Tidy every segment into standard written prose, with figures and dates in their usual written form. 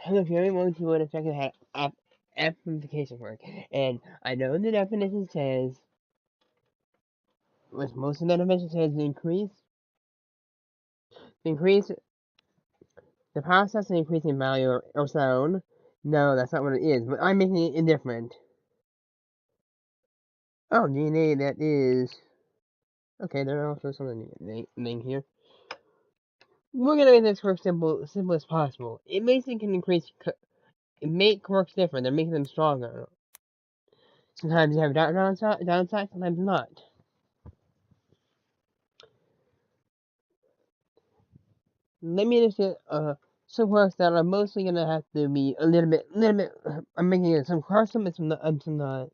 Hello, if you're going to want to check out amplification work, and I know the definition says, which most of the definition says, increase the process of increasing value or sound. No, that's not what it is, but I'm making it indifferent. Oh, DNA, that is. Okay, there are also some name here. We're gonna make this work simple as possible. It basically can make quirks different. They're making them stronger. Sometimes you have downside, sometimes not. Let me just get some quirks that are mostly gonna have to be a little bit. I'm making it some custom and some not.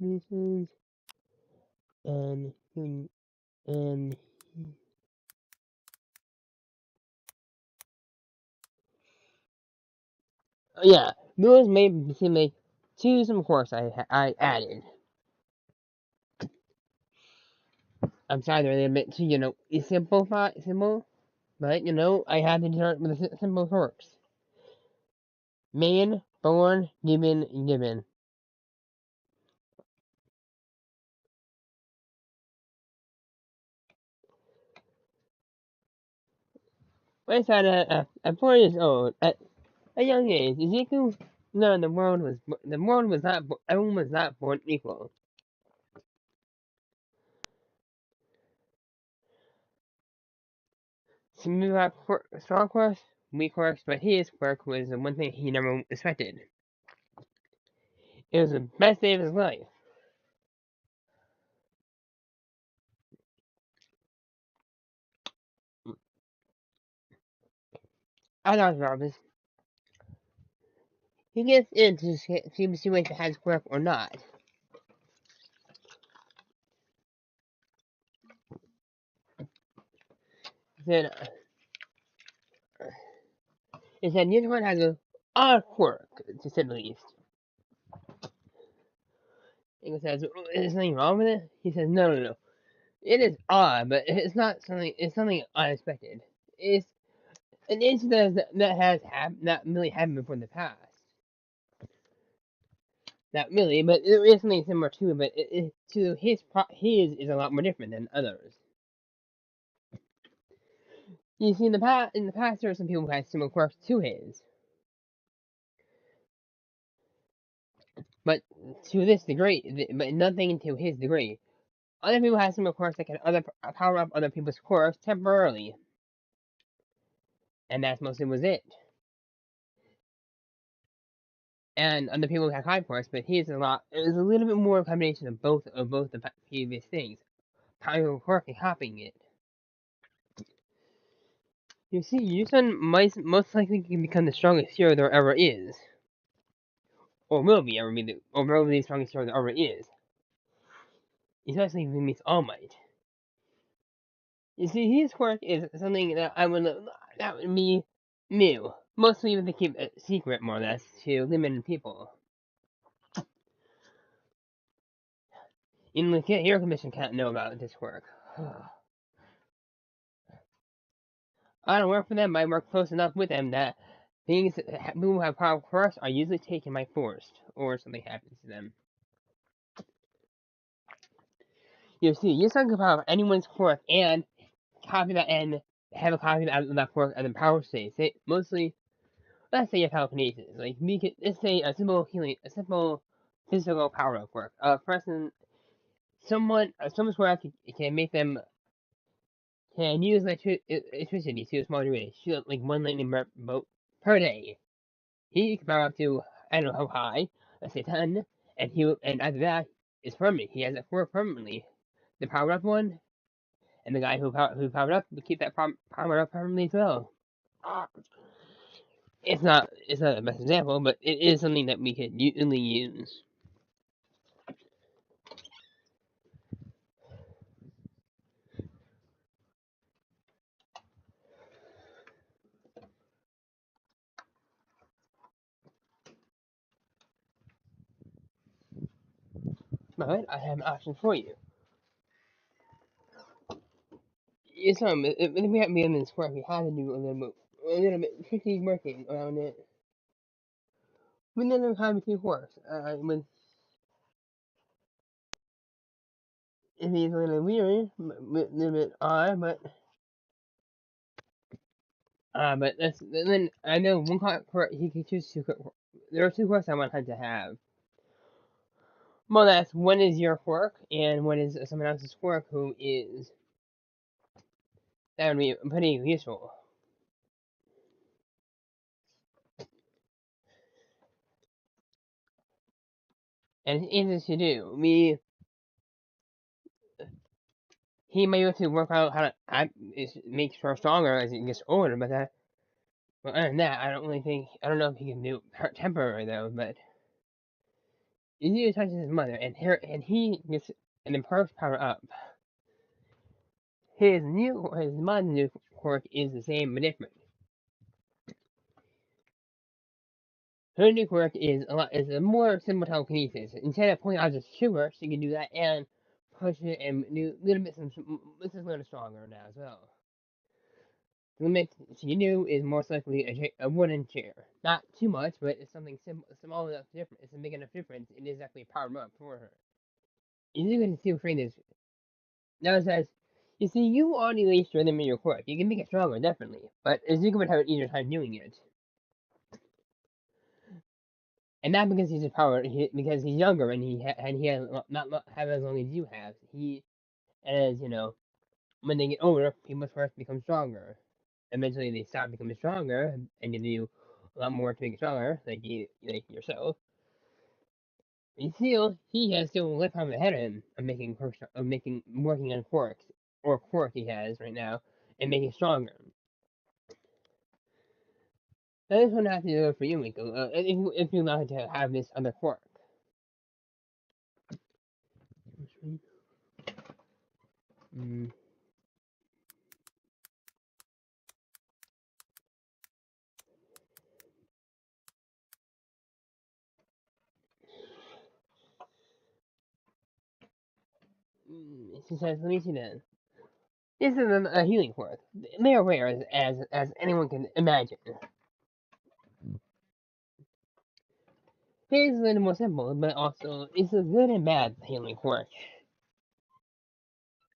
Missions and and yeah, those may seem like to some quirks I added. I'm sorry they're a bit too simple, but I had to start with the simple quirks. Man, born, given. When I started at 4 years old, at a young age, Ezekiel learned the world was not everyone was not born equal. Some people have strong quirks, weak quirks, but his quirk was the one thing he never expected. It was the best day of his life. I Dr. Jarvis. He gets in to see if it has quirk or not. He said neither one has a odd quirk, to say the least. He says, is something wrong with it? He says, no. It is odd, but it's something unexpected. It's an incident that has not really happened before in the past. Not really, but there is something similar to it, but his is a lot more different than others. You see, in the past, there were some people who had similar quirks to his, but to this degree, but nothing to his degree. Other people had similar quirks that can power up other people's quirks temporarily, and that's mostly was it. And other people have high quirks, but his a lot. It was a little bit more of a combination of both the previous things, powering a quirk and copying it. You see, your son most likely can become the strongest hero there ever is. Or will be the strongest hero there ever is. Especially if he meets All Might. You see, his quirk is something that would be new. Mostly to keep it secret, more or less, to limited people. Even the Hero Commission can't know about this quirk. I don't work for them, but I work close enough with them that things people who have power quirks are usually taken by force, or something happens to them. You see, you can power anyone's quirk and copy that and have a copy of that quirk as a power state. Mostly, let's say you have telekinesis. Like, let's say a simple physical power quirk. A person, someone's quirk can make them can use electricity to a small degree. Shoot like one lightning bolt per day. He can power up to I don't know how high, let's say 10, and after that is permanent. He has that quirk permanently. The power up one, and the guy who powered up will keep that power up permanently as well. it's not the best example, but it is something that we could usually use. But I have an option for you. It's when we have me in this work, we had to do a little bit tricky working around it. We then have two works. With it is a little weird, a little bit odd, but that's then I know one quirk he can choose two. There are two quirks I want him to have. Well, that's one is your quirk, and one is someone else's quirk who is that would be pretty useful. And it's easy to do. He may be able to work out how to make her stronger as he gets older, but well, other than that, I don't know if he can do her temporary though, but he touches his mother, and he gets an improved power up. His mom's new quirk is the same but different. Her new quirk is a more simple telekinesis. Instead of pulling out the sugar, she can do that and push it and do little bits. This is a little stronger now as well. The limit she can do is most likely a wooden chair. Not too much, but it's something small enough different. It's a big enough difference. It is actually powered up for her. You can see frame this. Now it says, you see, you already released your limit in your quirk. You can make it stronger, definitely, but Ezekiel would have an easier time doing it. And not because he's a power, because he's younger and he has not have as long as you have. As you know, when they get older, people first become stronger. Eventually, they stop becoming stronger, and you do a lot more to make it stronger, like yourself. But still, he has still left time ahead of him of working on quirks or quirk he has right now and making stronger. Now, this one has to do it for you, Miko. If you allow to have this other quirk. Mm. She says, let me see then. This is a healing quirk. They are rare as anyone can imagine. His is a little more simple, but also it's a good and bad healing quirk.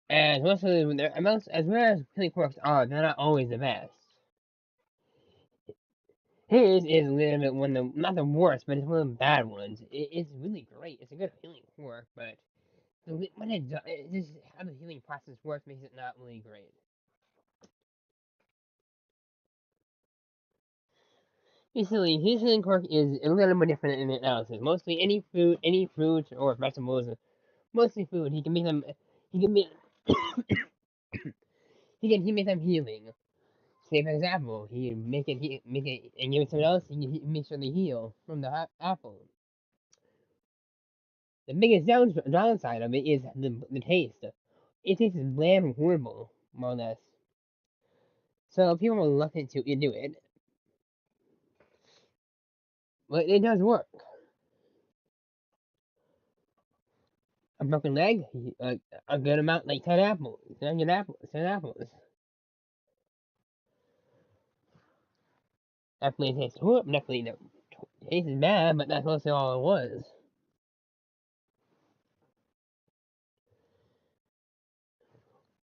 As most of their amounts as rare as healing quirks are, they're not always the best. His is a little bit one of the not the worst, but it's one of the bad ones. It's really great. It's a good healing quirk, but when it just how the healing process works makes it not really great. Basically, his healing quirk is a little bit different in analysis. Mostly any fruit or vegetables, mostly food. He can make them. He can make. He make them healing. Say for example, he make it and give it to someone else. He make sure they heal from the apple. The biggest downside of it is the taste. It tastes bland and horrible, more or less. So people are reluctant to do it, but it does work. A broken leg, a good amount, like 10 apples, 10 apples, 10 apples. Definitely tastes horrible. Definitely the taste is bad, but that's mostly all it was.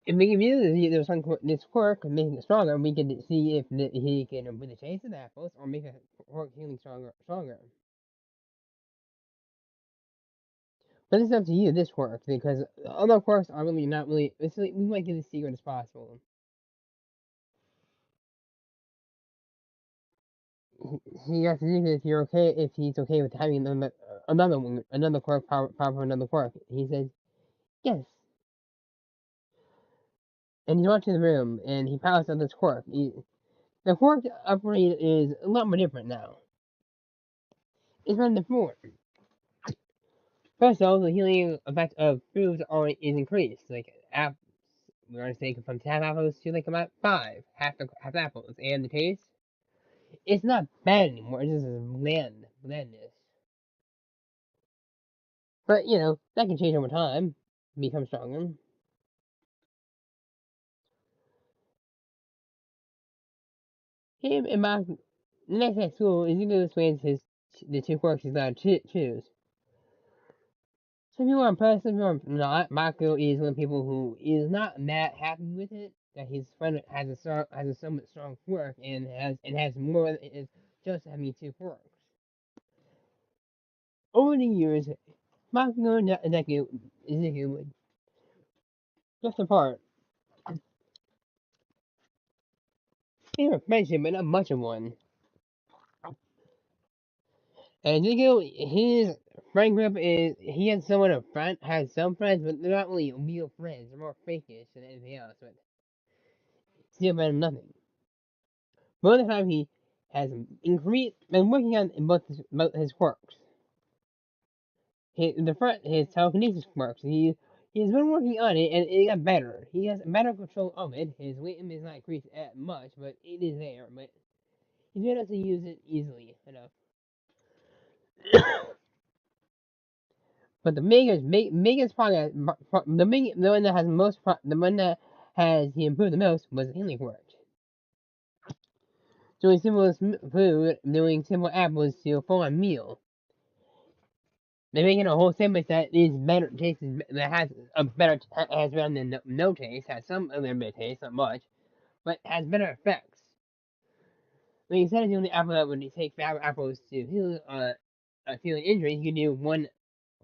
If we can use this quirk and make it stronger, we can see if he can really taste the apples or make a quirk healing stronger. But it's up to you, this quirk, because other quirks are really not really. It's like, we might get as secret as possible. He has to do if you're okay, if he's okay with having another quirk, power for another quirk. He says yes, and he's watching the room, and he powers on this quirk. The Quirk upgrade is a lot more different now. It's from the before. First of all, the healing effect of foods is increased. Like we're gonna take from 10 apples to like about 5 half apples, and the taste, it's not bad anymore. It's just blandness. But that can change over time, become stronger. Him and my next at school is going to explain the two quirks he's going to choose. Some people are impressed, some people are not. Mako is one of the people who is not that happy with it. That his friend has a somewhat strong quirk and has more than is just having two quirks. Over the years, Mako and Ezekiel would drift apart. They have a friendship, but not much of one. And Ezekiel, his friend group is he has someone a friend has some friends, but they're not really real friends. They're more fakish than anything else. But still better than nothing. Most of the time, he has been working on both his quirks. His telekinesis quirks. He's been working on it, and it got better. He has better control of it. His weight is not increased that much, but it is there. But he's been able to use it easily enough. But the biggest progress, the one that has the one that has he improved the most was the healing quirk. Doing simple food, doing simple apples to a full meal. They're making a whole sandwich that is better tastes that has better than no taste, has some a little bit of taste, not much, but has better effects. Like instead of doing the apple that would take 5 apples to heal feeling injuries, you can do one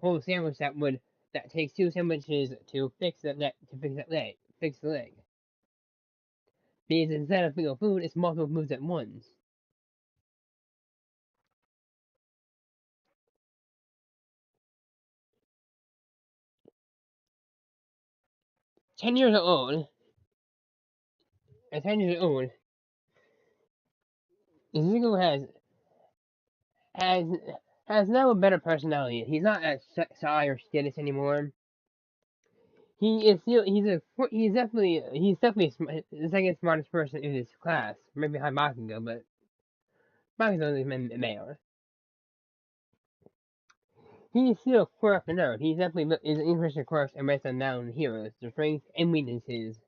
whole sandwich that takes 2 sandwiches to fix fix the leg. Because instead of single food, it's multiple foods at once. 10 years old, at 10 years old, Izuku has has now a better personality. He's not as shy or skittish anymore. He is still he's definitely the second smartest person in his class, maybe behind Bakugo, but Bakugo is mayor. He is still a quirk nerd. He definitely is interested in quirks and writes them down heroes, their strengths and weaknesses.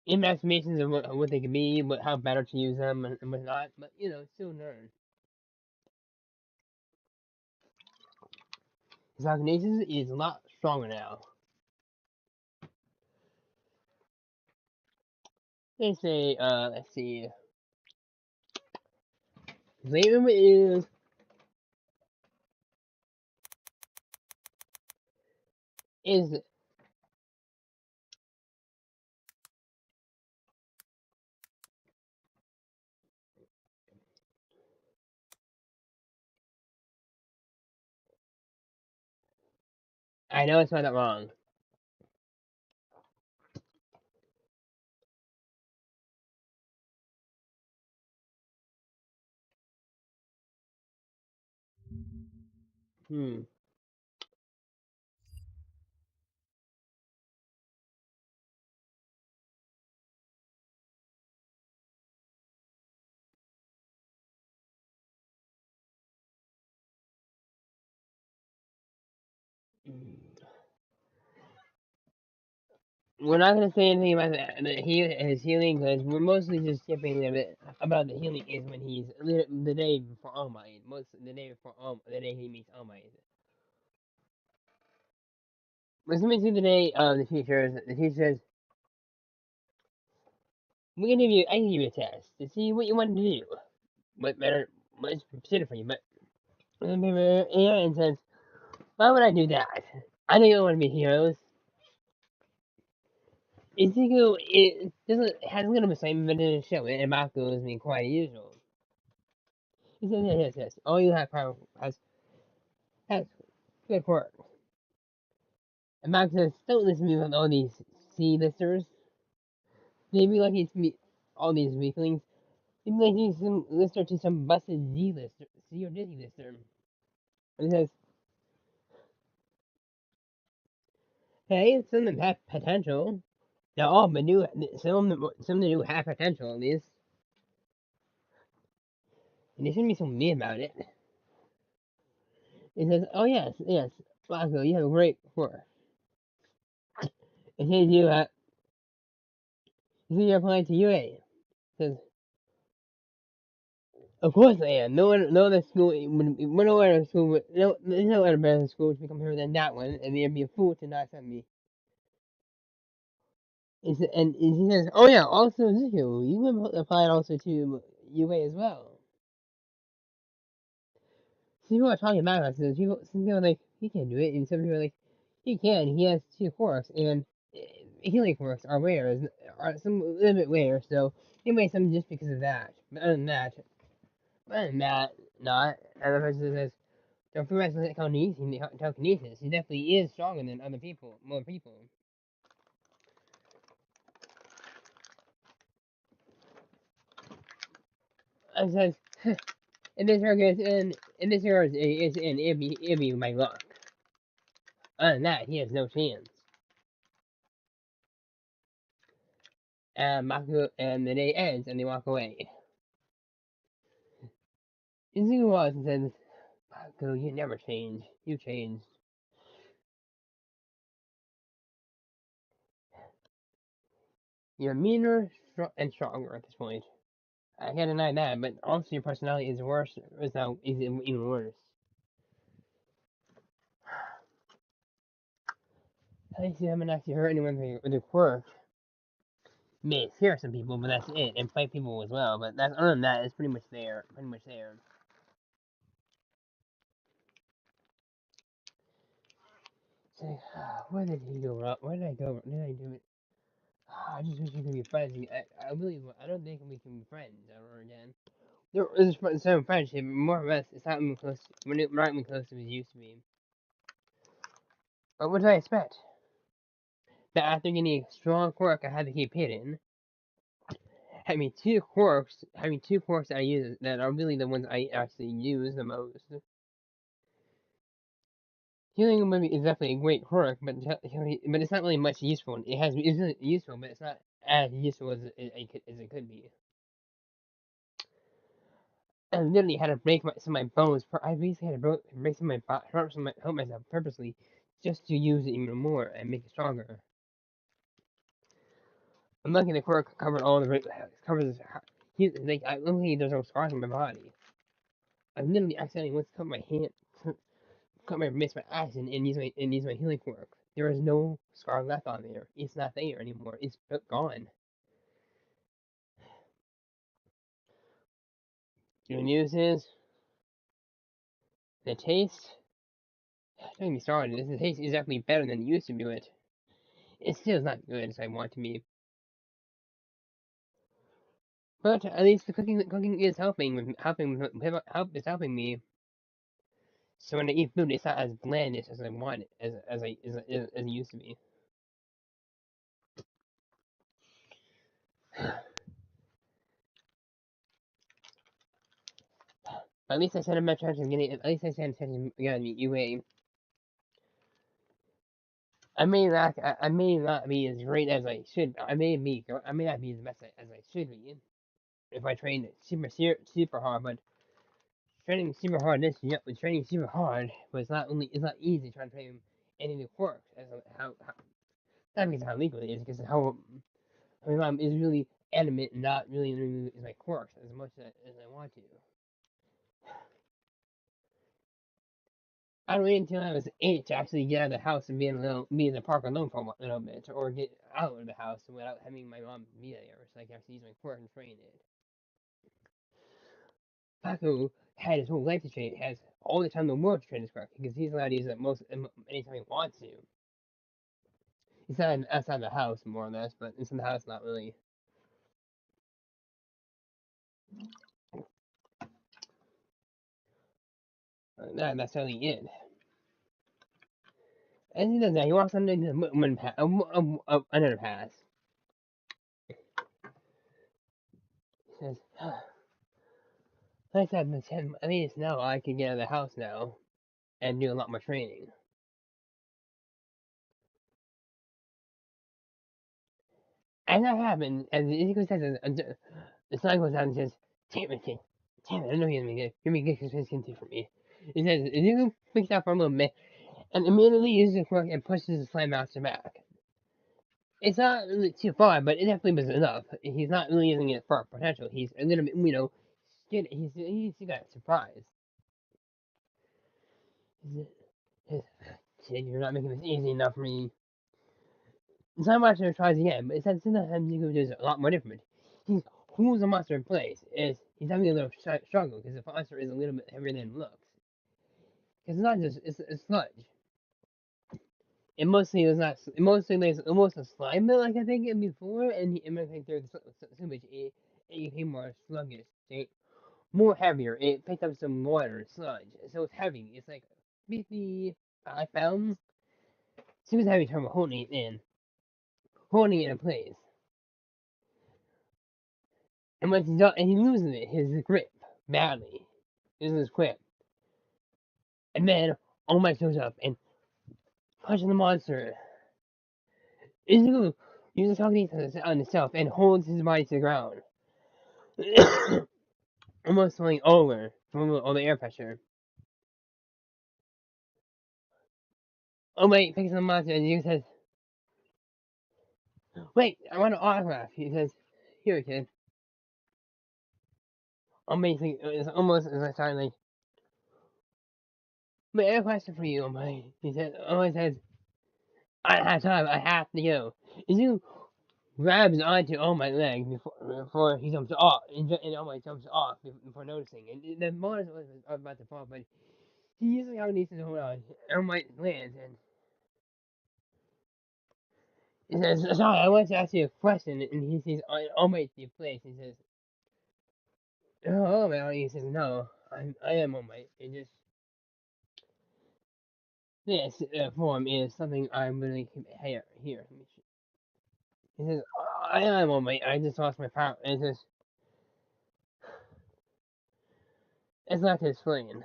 Estimations of what they could be, how better to use them and whatnot, but still nerd. His organization is a lot stronger now. They say, let's see. His name is I know it's not that wrong. Hmm. We're not gonna say anything about his healing because we're mostly just skipping a bit about the healing is when he's the day before All Might. Most the day before the day he meets All Might. Listening to the day of the teacher says, I can give you a test to see what you want to do. What better, what's considered for you, but and says, why would I do that? I know you don't want to be heroes. Izuku has a little bit same, but it doesn't show it, and Mako is being quite unusual. He says, yes. All you have power has good work. And Mako says, don't listen to me with all these C-listers. They'd be like all these weaklings. They'd be like he's some lister to some busted D-lister, C or D-lister. And he says, hey, some of them have potential. Not all, but do some of them do have potential at least. And they shouldn't be so mean about it. He says, oh yes, yes, Flacco, you have a great core. And says you're applying to UA. He says, of course I am. No other school, no other school, there's no other better school to be compared than that one, and they'd be a fool to not send me. And he says, oh yeah, also Zuko, you would apply also to UA as well. Some people are talking about us, some people are like, he can't do it, and some people are like, he can, he has 2 quirks, and healing quirks are rare, are some a little bit rare, so he made some just because of that. But other than that, not. And the person says, don't forget telekinesis, he definitely is stronger than other people, more people. And says, and this regard is in, it'd be my luck. Other than that, he has no chance. And Maku, and the day ends, and they walk away. Izuku walks and says, Maku, you never change. You changed. You're meaner and stronger at this point. I can't deny that, but also your personality is worse. Is now even worse. At least you haven't actually hurt anyone with a quirk. May scare some people, but that's it, and fight people as well. But that's other than that, it's pretty much there. Pretty much there. It's like, where did he go wrong? Where did I go? Did I do it? I just wish we could be friends. I don't think we can be friends ever again. There is some friendship, more or less. It's not even close. We're not even close to as it used to be. But what did I expect? That after getting a strong quirk, I had to keep hidden. Having 2 quirks that I use that are really the ones I actually use the most. Healing maybe is definitely a great quirk, but it's not really much useful. It's really useful, but it's not as useful as it could be. I literally had to break some of my bones. I basically had to break some of hurt myself purposely just to use it even more and make it stronger. I'm lucky the quirk covered all the covers. Luckily there's no scars on my body. I literally accidentally once cut my hand, cut my wrist by accident, and used my healing quirk. There is no scar left on there. It's not there anymore. It's gone. The news is the taste. Don't get me started. The taste is definitely better than it used to be. But it still is not good as I want to be. But at least the cooking is helping me. So when I eat food, it's not as bland as I want it, as it used to be. At least I set a my chance of getting. At least I set a chance of getting UA. I may not be as great as I should. I may not be as best as I should be if I train super hard. But training super hard, but it's not easy trying to train any new quirks. As how not because how legal it is, because how my mom is really adamant not really learning my quirks as much as I want to. I waited until I was 8 to actually get out of the house and be in the park alone for a little bit, or get out of the house without having my mom be there, so I can actually use my quirk and train it. Paco had his whole life to train. Has all the time in the world to train his quirk because he's allowed to use it anytime he wants to. He's not outside the house more or less, but inside the house not really. Not necessarily it. As he does that, he walks under the another pass. He says, like I said, at least now I can get out of the house now and do a lot more training. As that happens, as he goes down, the sun goes down and says, damn it, I know you're gonna get consistency for me. He says, you can fix that for a little bit, and immediately uses the Quirk and pushes the Slime Master back. It's not really too far, but it definitely was enough. He's not really using it for potential. He's a little bit, he's got surprise. You're not making this easy enough for me. Slime Master tries again, but instead of time Deku does a lot more different. He holds the monster in place. He's having a little struggle because the monster is a little bit heavier than it looks. Because it's not just it's sludge. It mostly is not. It mostly lays almost a slime bit like I think it before, and it might think there's so much it became more sluggish, more heavier. It picked up some water sludge, so it's heavy. It's like 55 pounds. Super heavy term holding it in place. And when he's done, and he loses it, his grip badly. This is his grip. And then All Might shows up and punches the monster. Izuku uses telekinesis on himself and holds his body to the ground. Almost falling over from all the air pressure. All Might picks up the monster and Izuku says, wait, I want an autograph. He says, here, kid. All Might is almost as I start like, but I have a question for you, All Might. He says, All Might says, I don't have time, I have to go. Izuku grabs onto All Might's leg before he jumps off, and All Might jumps off before noticing. And the monster was about to fall, but he uses how he needs to hold on. All Might lands, and he says, sorry, I want to ask you a question. And he says, All Might's your place. He says, oh, All Might. He says, no, I am All Might. And just, this form is something I'm really here. He says, I am All Might. I just lost my power. And it's just, it's not to explain.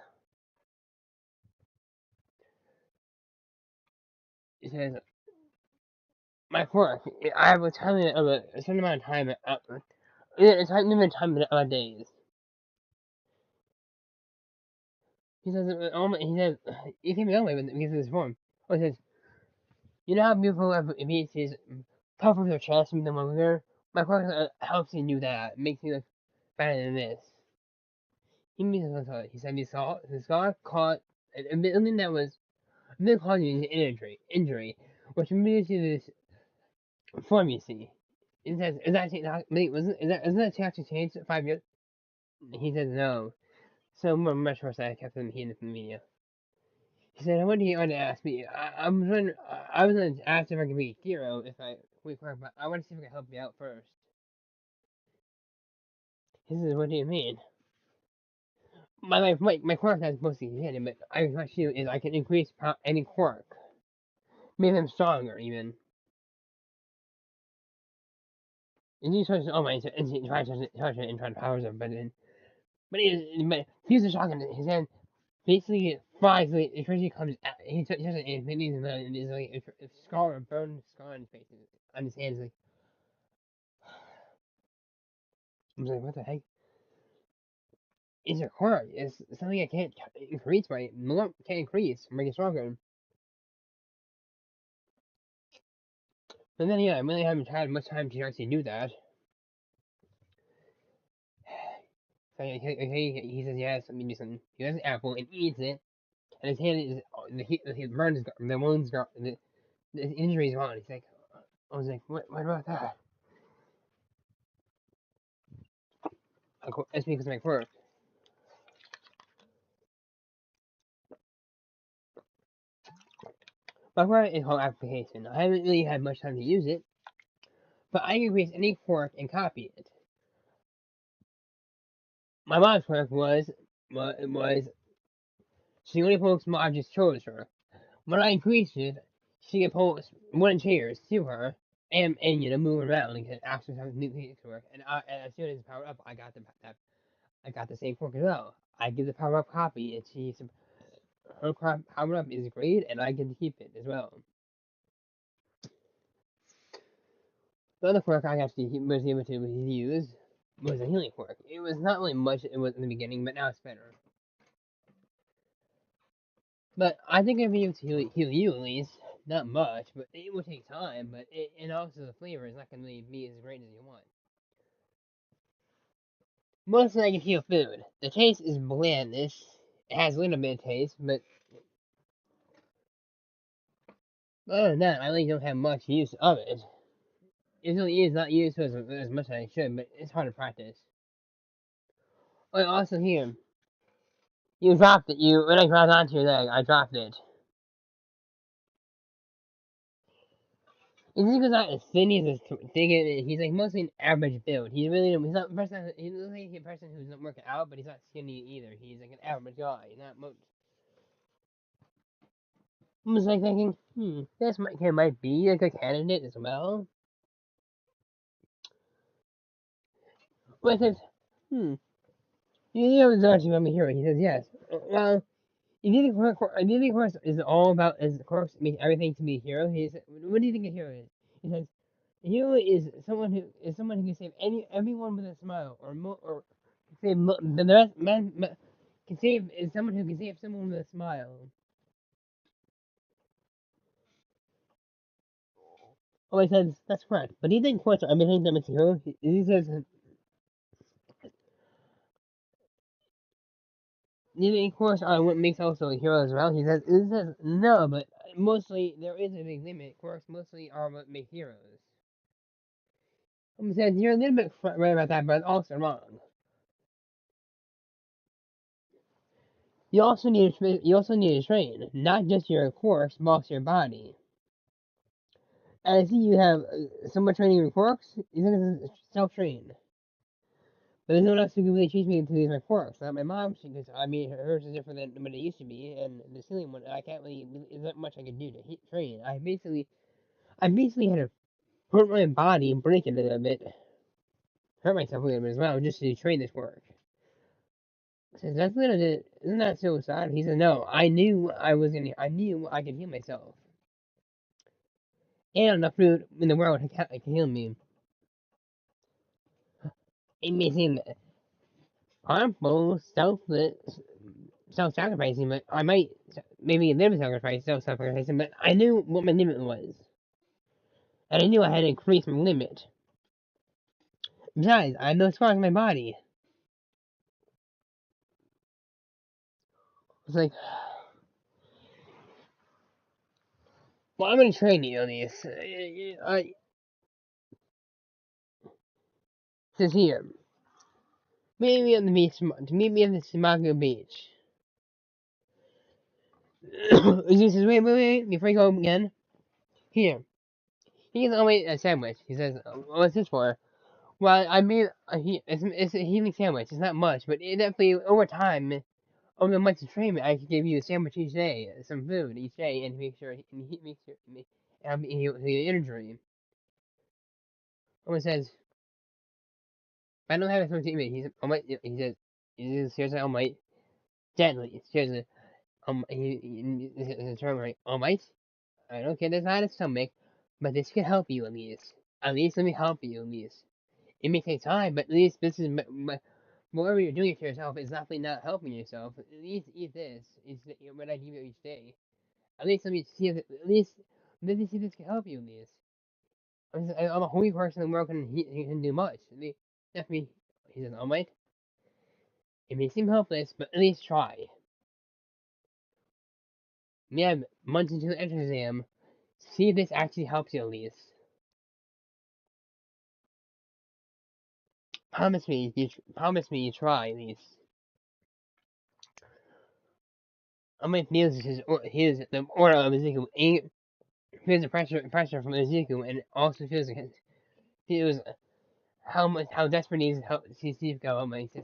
He says, my Quirk, I was telling it of a certain amount of time, it's like limited time of days. He says, you can't be that way because of this form. Oh, he says, you know how beautiful a beast is, puff with your chest and then longer? My Quirk helps you do that, makes you look better than this. He means he said he saw the scar caught a building that was causing injury, which means to this form you see. He says, is that isn't that actually changed 5 years? He says no. So much worse I kept him hidden from the media. He said, I wonder you want to ask me. I was going to ask if I could be a hero if I wait for, but I want to see if I can help you out first. He says, what do you mean? My quirk has mostly hidden, but my shield is I can increase any quirk, make them stronger even. And he tries to, oh my, and he tries to powers them, but he uses a shotgun in his hand. Basically, it flies, like, it first he comes out, he touches it, and it is like a scar, a burned scar on his face, on his hands, like, I was like, what the heck? It's a quirk, it's something I can't increase by, can't increase, make it stronger. But then, yeah, I really haven't had much time to actually do that. So he says, yes, let me do something. He has an apple and eats it, and his hand is, his burn is gone, the wound's gone, the injury's gone. He's like, I was like, what about that? It's because of my quirk. My quirk is called amplification. I haven't really had much time to use it, but I can increase any quirk and copy it. My mom's quirk was she only pokes my objects chose her. When I increased it, she can pull wooden chairs to her and you know move around and actually have new things to work. And as soon as it's powered up, I got the same quirk as well. I give the power up copy, and her power up is great, and I get to keep it as well. The other quirk I actually was able to use was a healing quirk. It was not really much it was in the beginning, but now it's better. But I think I'll be able to heal you at least. Not much, but it will take time. But and also the flavor is not going to be as great as you want. Mostly I can heal food. The taste is blandish. It has a little bit of taste, but other than that, I really don't have much use of it. It really is not used as much as I should, but it's hard to practice. Oh, also here, you dropped it. When I grabbed onto your leg, I dropped it. Is he not as thin as he's like mostly an average build. He's not a person. He looks like a person who's not working out, but he's not skinny either. He's like an average guy. Not much. I was like thinking, this might be like a candidate as well. But I said, you know, Zachi about me hero. He says yes. Well, do you think Quirk is all about is Quirk make everything to be a hero? He said, what do you think a hero is? He says, a hero is someone who can save everyone with a smile, or save the rest can save is someone who can save someone with a smile. Oh, he says that's correct. But do you think Quirk everything that makes a hero? He says, do you think Quirk what makes also a hero as well? He says no, but mostly there is a big limit. Quirks mostly are what make heroes. Says you're a little bit right about that, but also wrong. You also need to train, not just your quirks, but also your body. And I see you have so much training your quirks. You're gonna self-train. But there's no one else who can really teach me to use my quirks. Not my mom, because I mean hers is different than what it used to be, and the ceiling one I can't really. There's not much I can do to train. I basically had to hurt my body and break it a little bit, hurt myself a little bit as well, just to train this quirk. Says that's little bit, isn't that so sad? He said, no, I knew I could heal myself. And enough food in the world can heal me. It may seem harmful, self-sacrificing, but I might maybe live self-sacrificing, but I knew what my limit was. And I knew I had to increase my limit. Besides, I had no scars on my body. It's like, well, I'm gonna train you on these. Says here, meet me on the beach. Meet me on the Simago Beach. He says, wait, before you go again. Here, he's only a sandwich. He says, what's this for? Well, I made it's a healing sandwich. It's not much, but it definitely over time, over the months of training, I could give you a sandwich each day, some food each day, and make sure and he makes sure and heal the injury. Someone says, if I don't have a sandwich to eat, he says, seriously, all might, gently, seriously, the term right, all might. I don't care, there's not a stomach, but this can help you at least. At least let me help you at least. It may take time, but at least this is whatever you're doing it to yourself is definitely not helping yourself. At least eat this. Is what I give you each day. At least let me see if let me see if this can help you at least. I'm a holy person in the world can do much. Definitely, he says, alright. It may seem helpless, but at least try. We have months into the entrance exam. See if this actually helps you at least. Promise me you try at least. I'm gonna feel the aura of Ezekiel. Feels the pressure from Ezekiel, and also feels how desperate he is to see Steve go. He says,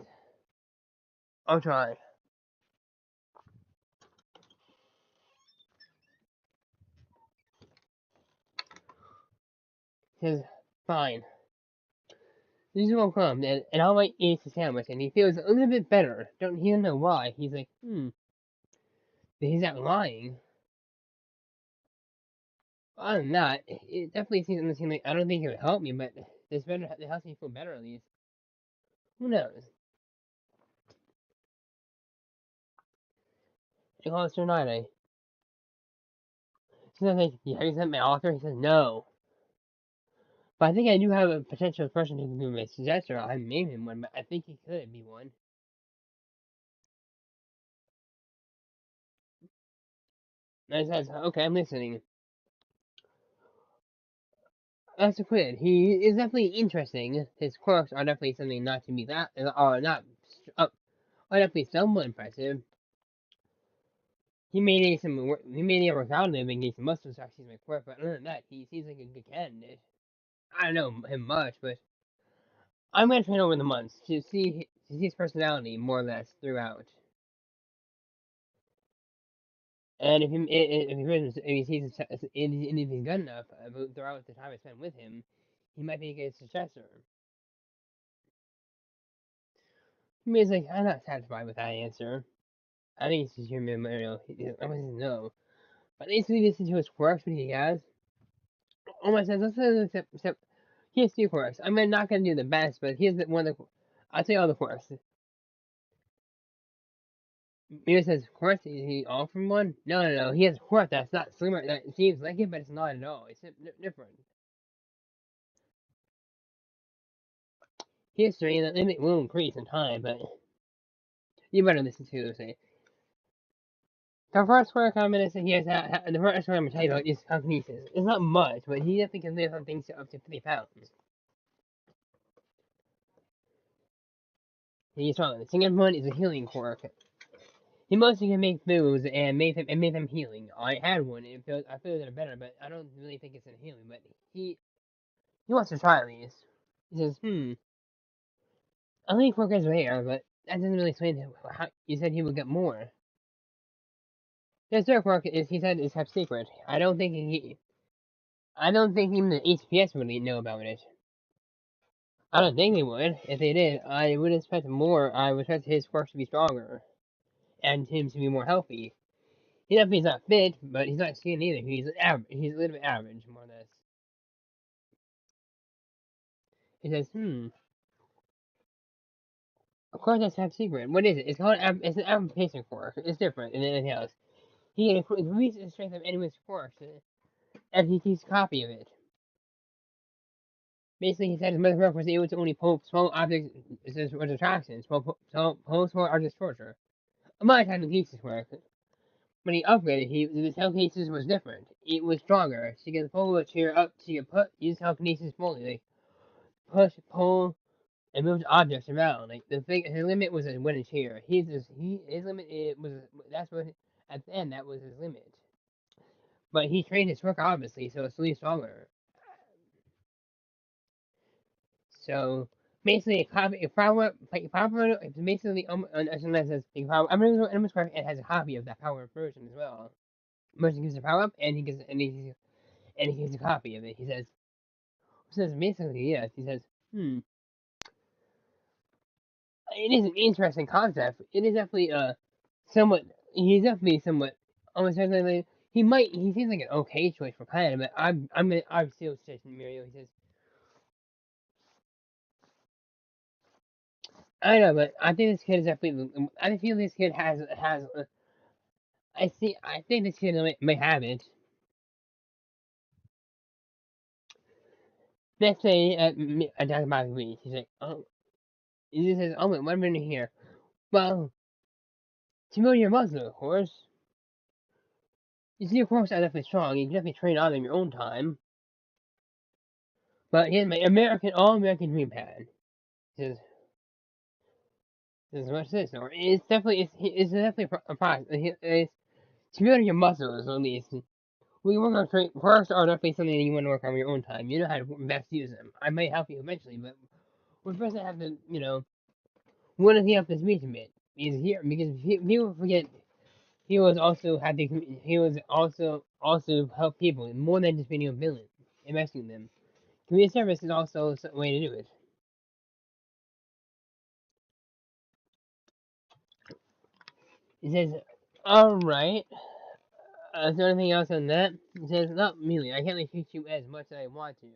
"I'll try." says, fine. This is what come, and I'll eat the sandwich, and he feels a little bit better. He doesn't know why. He's like, but he's not lying. Other than that, it definitely seems like I don't think it would help me, but it helps me feel better at least. Who knows? I call it Night. She's like, yeah, have you sent my author? He says, no. But I think I do have a potential person who can be my suggester. I haven't named him one, but I think he could be one. And I says, okay, I'm listening. That's a quid. He is definitely interesting. His quirks are definitely something not to be that, are not, are definitely somewhat impressive. He made a work out living against the muscle stars. He's my quirk, but other than that, he seems like a good candidate. I don't know him much, but I'm gonna train over the months to see his personality more or less throughout. And if he's good enough throughout the time I spend with him, he might be a good successor. I mean, it's like I'm not satisfied with that answer. I think it's just your memorial. I want to know, but basically listen to his quirks what he has. Almost says let's except he has two quirks. I'm not gonna do the best, but here's one of the. I'll tell you all the quirks. Mira says, quirks, is he all from one? No. He has a quirk that's not slimmer. That seems like it, but it's not at all. It's different. History, the limit will increase in time, but you better listen to this. The first quirk I'm gonna say he has, the first quirk I'm gonna tell you about is telekinesis. It's not much, but he definitely can lift on things up to 50 pounds. He's strong. The second one is a healing quirk. He mostly can make foods and make them healing. I had one and I feel that better, but I don't really think it's in healing. But he wants to try at least. He says, I think quirk is rare, but that doesn't really explain how you said he would get more. His third quirk is he said is kept secret. I don't think even the HPS would know about it. I don't think they would. If they did, I would expect more. I would expect his quirks to be stronger and him to be more healthy. He definitely is not fit, but he's not skinny either. He's average. He's a little bit average, more or less. He says, Of course that's top secret. What is it? It's an amplification quirk. It's different than anything else. He increases the strength of anyone's quirks, and he keeps a copy of it. Basically, he said his mother was able to only pull small objects with attractions, pull small objects towards her. My telekinesis work. When he upgraded, the telekinesis was different. It was stronger. She could pull a chair up. She could use telekinesis fully, like push, pull, and move objects around. Like his limit was a wooden chair. His limit was that's what at the end that was his limit. But he trained his work obviously, so it's really stronger. So basically, if power, it's basically unless it's a power. I'm gonna correct. It has a copy of that power version as well. Merchant gives a power up, and he gives a copy of it. He says basically yes. He says, it is an interesting concept. It is definitely somewhat. He's definitely somewhat. Almost certainly, he seems like an okay choice for Kyan, but I'm still suggesting Muriel. He says, I know, but I think this kid is definitely. I feel this kid has. I think this kid may have it. Let's say a diagnostic reads. He's like, oh, he says, oh, wait, what am I doing here? Well, to build your muscle, of course. You see, of course, are definitely strong. You can definitely train on in your own time. But here's my all American dream pad. Says, this is what's this? Or it's definitely a process. It's to build your muscles, at least. We work on train. Quirks are definitely something that you want to work on your own time. You know how to best use them. I might help you eventually, but we first have to, one of the up this meet a bit. Is here because people forget he was also help people more than just being a villain and rescuing them. Community service is also a way to do it. He says, alright. Is there anything else on that? He says, not really. I can't really teach you as much as I want to.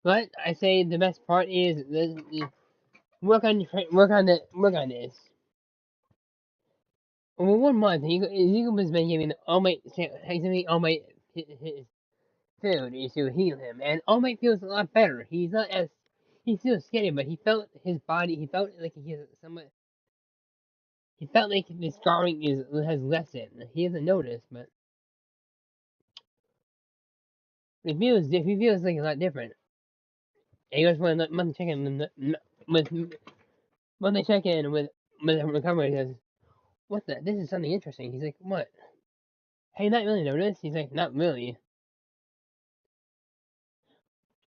But I say the best part is work on this. Over 1 month, Ezekiel has been giving All Might his food to heal him, and All Might feels a lot better. He's still skinny, but he felt his body. He felt like he has somewhat. He felt like the scarring has lessened. He hasn't noticed, but he feels like a lot different. And he goes for a monthly check in with monthly check in with recovery. He says, "What the? This is something interesting." He's like, "What? Hey, not really noticed?" He's like, "Not really."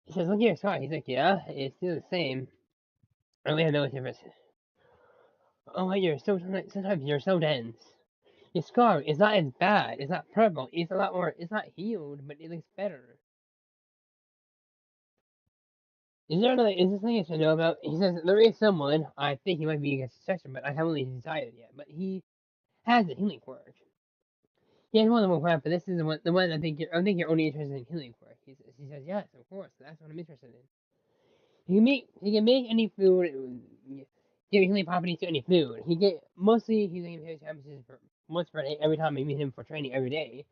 He says, "Look at your scar." He's like, "Yeah, it's still the same. I really have no difference." Oh wait, sometimes you're so dense. Your scar is not as bad. It's not purple. It's a lot more. It's not healed, but it looks better. Is there something I should know about? He says there is someone. I think he might be a successor, but I haven't really decided yet. But he has a healing quirk. He has one of them crap, but this is the one I think you're only interested in healing quirk. He says yes, of course. That's what I'm interested in. He can make any food. Give healing properties to any food. He's gonna get championships for once per day every time I meet him for training every day,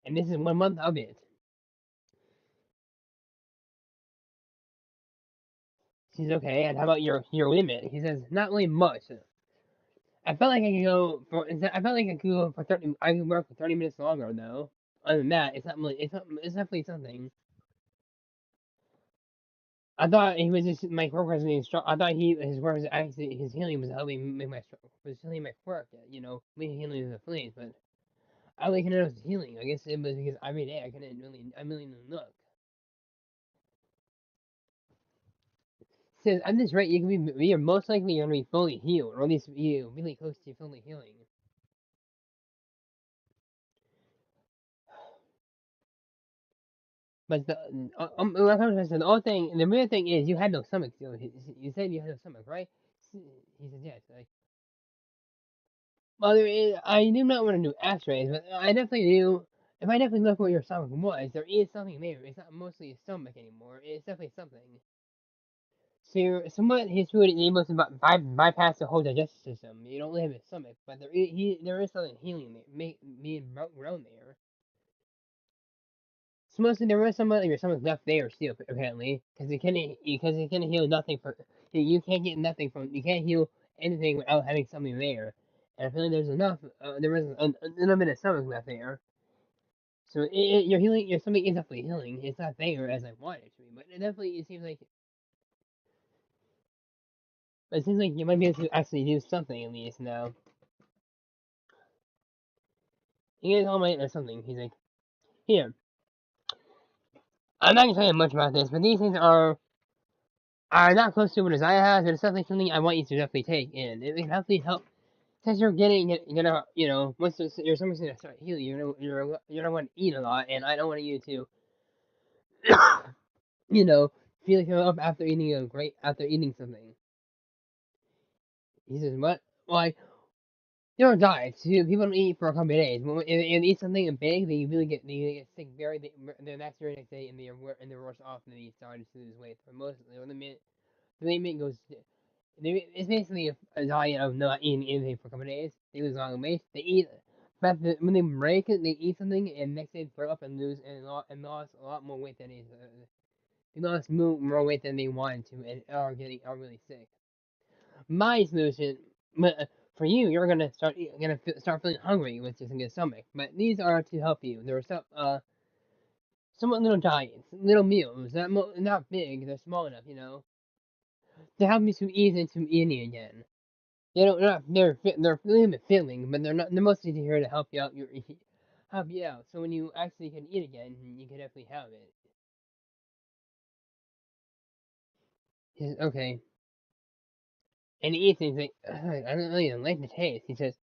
and this is 1 month of it. He says okay, and how about your limit? He says not really much. I felt like I could go for 30. I could work for 30 minutes longer though. Other than that, it's not really. It's definitely something. I thought he was just my quirk was being strong. I thought his work was actually his healing was helping make was healing my quirk. Me healing the flames, but I only can notice healing. I guess it was because every day I really didn't look. It says at this rate you're most likely gonna be fully healed, or at least you really close to fully healing. But the real thing is you had no stomach. So you said you had no stomach, right? He said yes. Well, I do not want to do X-rays, but I definitely do. If I definitely look where your stomach was, there is something there. It's not mostly a stomach anymore. It's definitely something. So somewhat his food is able to bypass the whole digestive system. You don't really have a stomach, but there is something healing there, being grown there. So mostly there is somewhat of your stomach left there still, apparently, because it can heal nothing from. You can't get nothing from. You can't heal anything without having something there. And I feel like there's enough. There is a little bit of stomach left there. So your healing, your stomach is definitely healing. It's not there as I want it to be, but it seems like you might be able to actually do something at least now. He gets all my or something. He's like, here. I'm not gonna tell you much about this, but these things are not close to what Isaiah has, but it's definitely something I want you to definitely take in. It can definitely help since once your stomach's gonna start healing, you're gonna want to eat a lot, and I don't want you to, you know, feel like you're up after eating something. He says, what? Like, there are diets. People don't eat for a couple of days. When they eat something big, they get sick the next day, and they're worse off than they started to lose weight. For most, the limit goes. It's basically a diet of not eating anything for a couple of days. They lose a lot of weight. They eat, but when they break it, they eat something, and next day they throw up and lost a lot more weight than they lost more weight than they wanted to, and are really sick. My solution, for you, you're gonna start feeling hungry with just a good stomach. But these are to help you. There are somewhat little diets, little meals, not big. They're small enough, to help you to ease into eating again. They don't not they're a little bit filling, but they're not. They're mostly here to help you out. Help you out. So when you actually can eat again, you can definitely have it. He says, okay. And he eats, and he's like, I don't really like the taste. He says,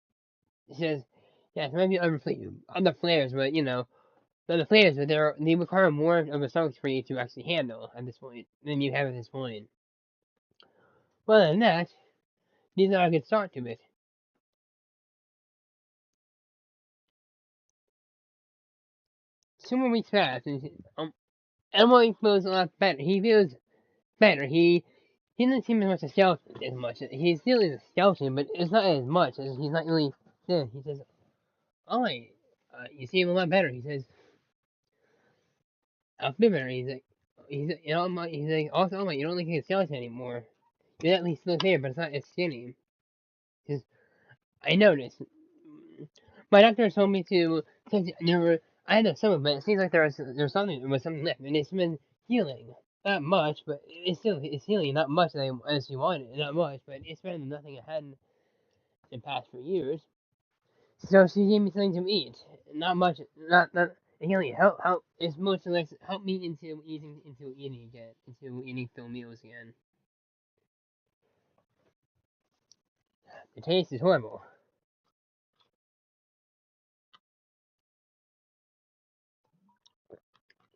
yeah, it might be other flavors, but the flavors, but they require more of a stomach for you to actually handle at this point than you have at this point. Well, other than that, these are a good start to it. 2 more weeks passed, and Emily feels a lot better. He feels better. He doesn't seem as much a skeleton as much. He still is a skeleton, but it's not as much as he's not really dead. He says, "Oh, you seem a lot better." He says, "I'll feel better." He's like, also, oh my, you don't look like a skeleton anymore. You're at least still there, but it's not as skinny. He says, I noticed. My doctor told me to, since there were, I had a stomach, but it seems like there was something left, and it's been healing. Not much, but it's healing. Not much as you wanted, not much, but it's better than nothing I had in the past few years. So she gave me something to eat. Not much, not healing. Help. It's mostly like help me into eating again, into eating full meals again. The taste is horrible.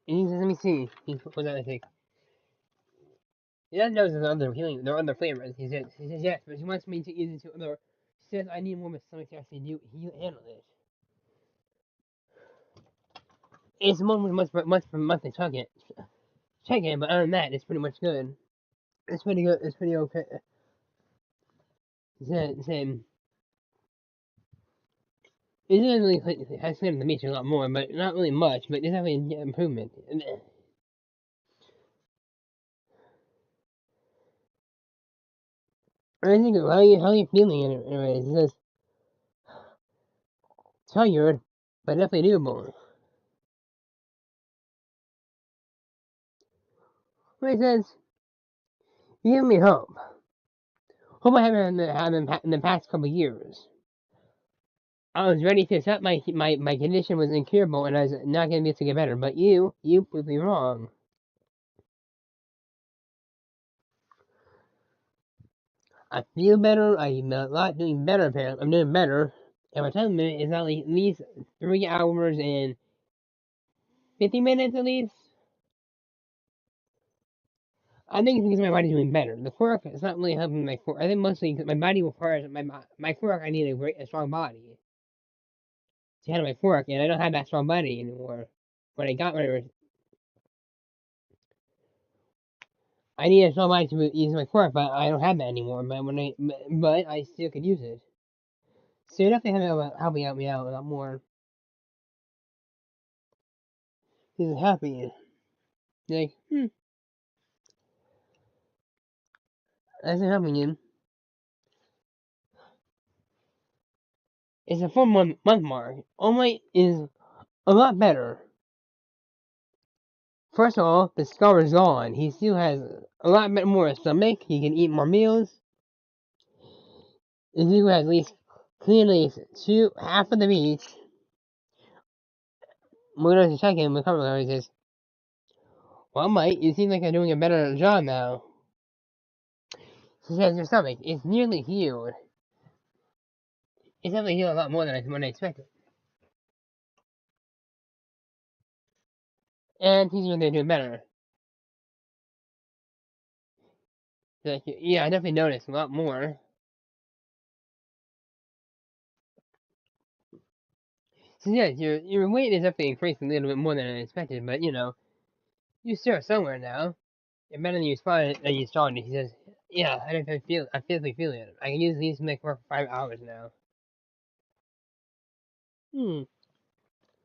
And he says, let me see. What did I think? He doesn't know there's other healing, there are other flavors. He says yes, but she wants me to eat into other. She says I need more of a stomach to actually handle it. It's more much for monthly check it, but other than that, it's pretty much good. It's pretty good. It's pretty okay. Same. It doesn't really has slim the meat a lot more, but not really much. But there's definitely an improvement. I think how you feeling anyways? He says tired, but definitely doable. But he says you give me hope. Hope I haven't had in the past couple years. I was ready to accept my condition was incurable and I was not going to be able to get better. But you proved me wrong. I feel better. I'm a lot doing better. Apparently, I'm doing better. And my time limit is only at least 3 hours and 50 minutes at least. I think it's because my body's doing better. The quirk is not really helping my quirk. I think mostly because my body requires my quirk. I need a strong body to handle my quirk, and I don't have that strong body anymore. When I got rid of it, I need a strong body to use my quirk, but I don't have that anymore. But I still could use it. So you definitely have to help me out a lot more. He's happy. Like, that's helping him. It's a 4 month mark. All Might is a lot better. First of all, the scar is gone. He still has a lot more stomach. He can eat more meals. He still has at least clearly half of the meat. We're going to check him with cover. He says, well, Mike, you seem like you're doing a better job now. He says, your stomach is nearly healed. It's definitely healed a lot more than I expected. And he's really doing better. Like, yeah, I definitely noticed a lot more. So yeah, your weight is definitely increased a little bit more than I expected, but you start somewhere now. You're better than you started. He says, yeah, I physically feel it. I can use these to make work for 5 hours now.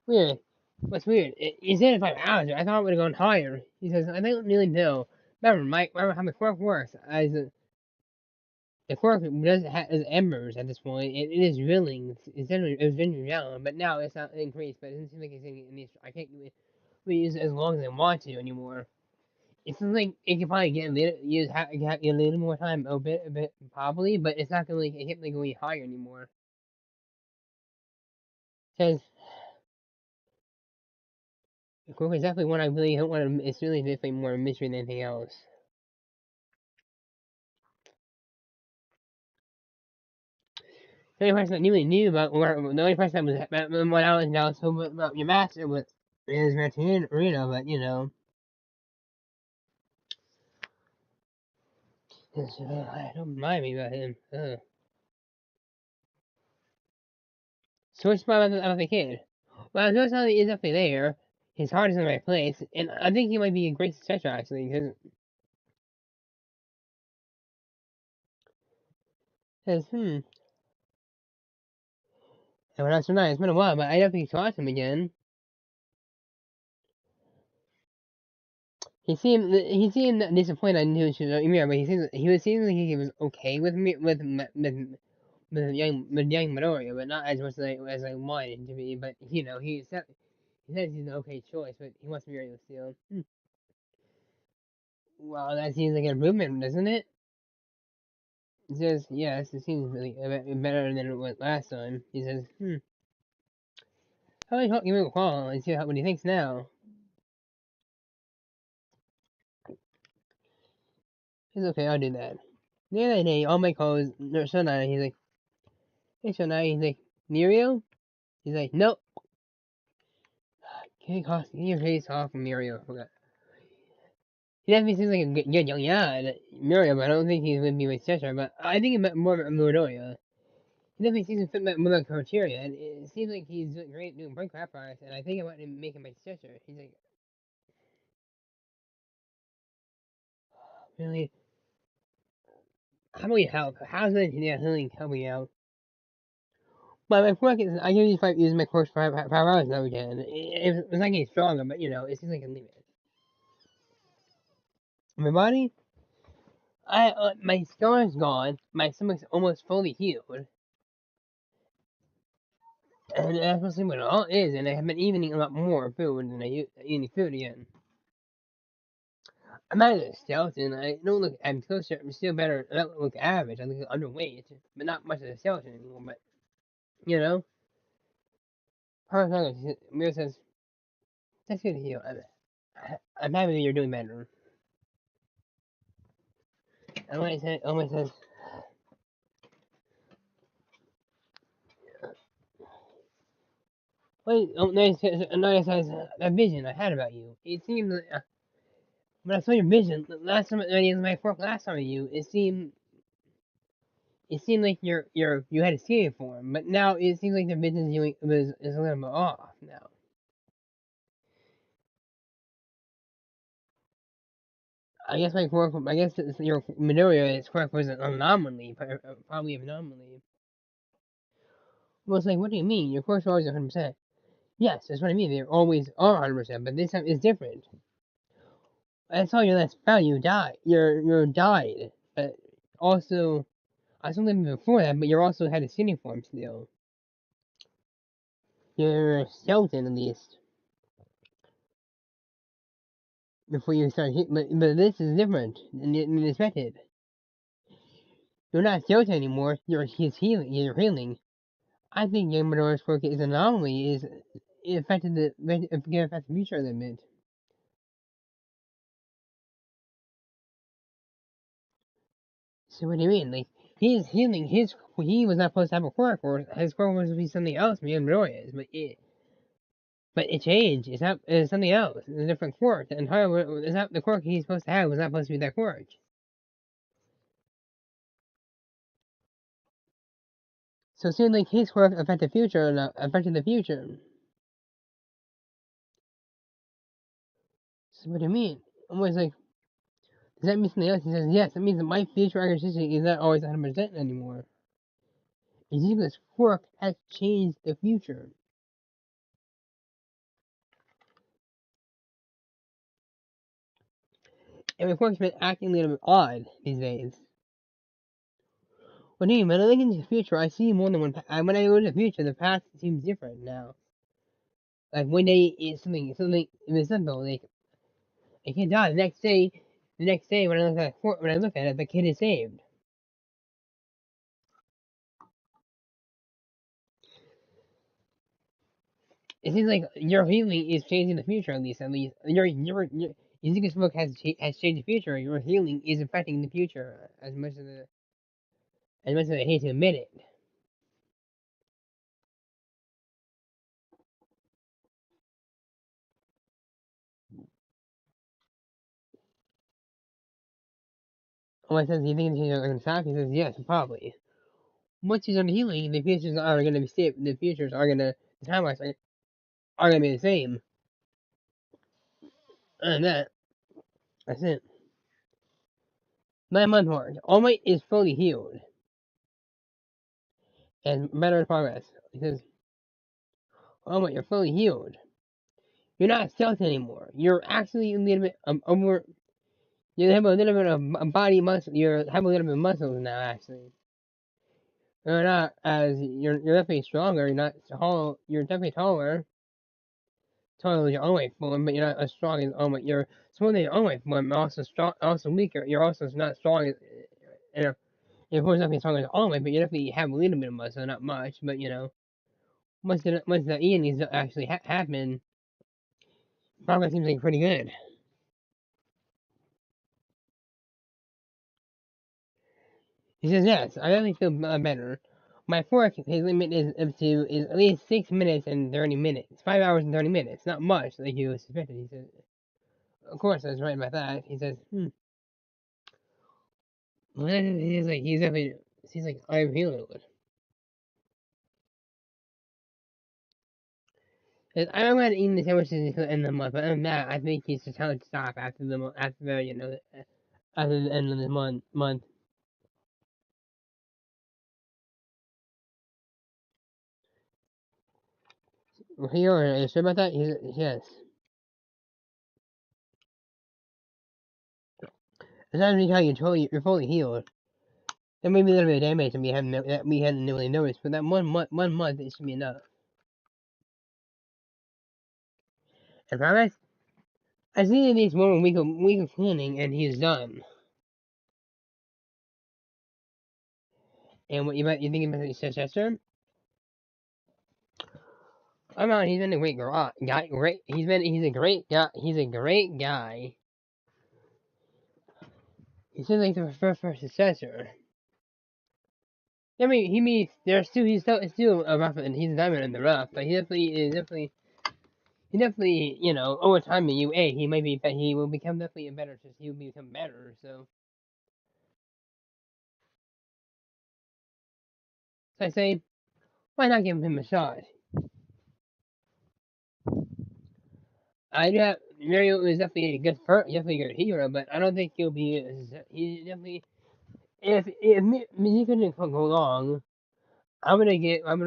Weird. What's weird? He said 5 hours. I thought it would have gone higher. He says, I don't really know. Remember how the quirk works. The quirk is embers at this point. It is drilling. It was generally down, but now it's not increased. But it doesn't seem like it's increased. I can't really use it as long as I want to anymore. It seems like it could probably get a little more time, a bit probably, but it's not gonna it can't like go any higher anymore. Because the quirk is definitely one I really don't want to. It's really definitely more a mystery than anything else. The only person that really knew about the only person that was about when I was now so about your master was It is Arena, but you know, don't mind me about him. Switch spot about the kid. Well, Joe Sully is definitely there. His heart is in the right place, and I think he might be a great successor actually, because and when I so nice, it's been a while, but I definitely saw him again. He seemed disappointed in his mirror, but he seemed like he was okay with me with young Midoriya, but not as much as I wanted him to be. But you know, he says he's an okay choice, but he wants to be ready with Steel. Well, that seems like an improvement, doesn't it? He says, yes, it seems really better than it was last time. He says, how about you give him a call and see what he thinks now? He's okay, I'll do that. The other day, all my calls, Shonai, he's like, hey Shonai, he's like, Muriel? He's like, nope. Get your face off of Muriel. He definitely seems like a good young Muriel, but I don't think he's going to be my sister, but I think he meant more about Midoriya. He definitely seems to fit more like criteria, and it seems like he's doing great doing break rap products, and I think I want to make him my sister. He's like, really? How about you help? How's the engineer healing helping out? But my quirk is, I usually fight using my quirks for 5 hours now again. It's not getting stronger, but you know, it seems like a limit. My body, my scar is gone, my stomach's almost fully healed, and that's mostly what it all is, and I have been eating a lot more food than eating food again. I'm not a skeleton, I don't look, I'm still better, I don't look average, I look underweight, but not much of a skeleton anymore, but, you know, Mira says, that's good to heal, I'm happy that you're doing better. Omar says, wait, Naya says, that vision I had about you, it seemed, when I saw your vision, last time, when I used my fork last time with you, it seemed like you had a skating form, but now it seems like the vision you is a little bit off now. I guess your Midoriya is correct was an anomaly, probably an anomaly. Well, it's like, what do you mean? Your quirks are always 100%. Yes, that's what I mean. They always are 100%, but this time it's different. I saw your last battle. You died. You're died, but also I saw them before that. But you also had a city form still. You're a skeleton at least before you start hit. But this is different than expected. You're not a skeleton anymore. He's healing. You're healing. I think Yamadora's quirk is an anomaly. It affected the future limit. So what do you mean? Like he's healing he was not supposed to have a quirk, or his quirk was supposed to be something else. Midoriya is, but it changed. It's something else. It's a different quirk. The entire it's not the quirk he's supposed to have was not supposed to be that quirk. So it seemed like his quirk affected the future. So what do you mean? I'm always like, does that mean something else? He says, yes, that means that my future accuracy is not always 100% anymore. Ezekiel's quirk has changed the future. And my quirk's been acting a little bit odd these days. What do you mean? When I look into the future, I see more than one path. When I go to the future, the past seems different now. Like one day it's something simple. Like a kid died. The next day when I look at it, the kid is saved. It seems like your healing is changing the future. At least your Ezekiel's book has changed the future. Your healing is affecting the future as much as I hate to admit it. I says, do you think the futures are going to stop? He says, yes, probably. Once he's done healing, the futures are going to be stable. The futures are going to, the timelines are going to be the same. And that's it. 9-month mark. All Might is fully healed and better in progress. He says, All Might, you're fully healed. You're not stealth anymore. You're actually a little bit over. You have a little bit of body muscle. You have a little bit of muscles now, actually. You're not as you're definitely stronger. You're not tall. You're definitely taller than your own weight form, but you're not as strong as own weight. You're smaller than your own weight form, but also strong, also weaker. You're also not strong as. You know, you're of course definitely stronger than own weight, but you definitely have a little bit of muscle, not much. But once the Ian needs to actually happen, progress seems like pretty good. He says, yes, I definitely feel better. My fork, his limit is up to is at least 6 minutes and 30 minutes. 5 hours and 30 minutes. Not much, like you suspected. He says, of course, I was right about that. He says, Well, he's definitely, he's like, I'm healing it. I don't mind eating the sandwiches until the end of the month, but other than that, I think he's just telling to stop after after the end of the month. Are you sure about that? Yes. As long as you tell you're fully healed. There may be a little bit of damage that we hadn't really noticed, but that 1 month, it should be enough. I promise. I see at least 1 week of cleaning, and he's done. And what you think about his successor? I'm not. He's been a great guy. Great. He's a great guy. He's a great guy. He seems like the first successor. I mean, he means he's still a rough, and he's a diamond in the rough, but he definitely, over time in UA, he will become definitely a better, he will become better, so I say, why not give him a shot? I do have, Mario is definitely a definitely a good hero, but I don't think he definitely, if Mizuki didn't go long, I'm gonna probably if I'm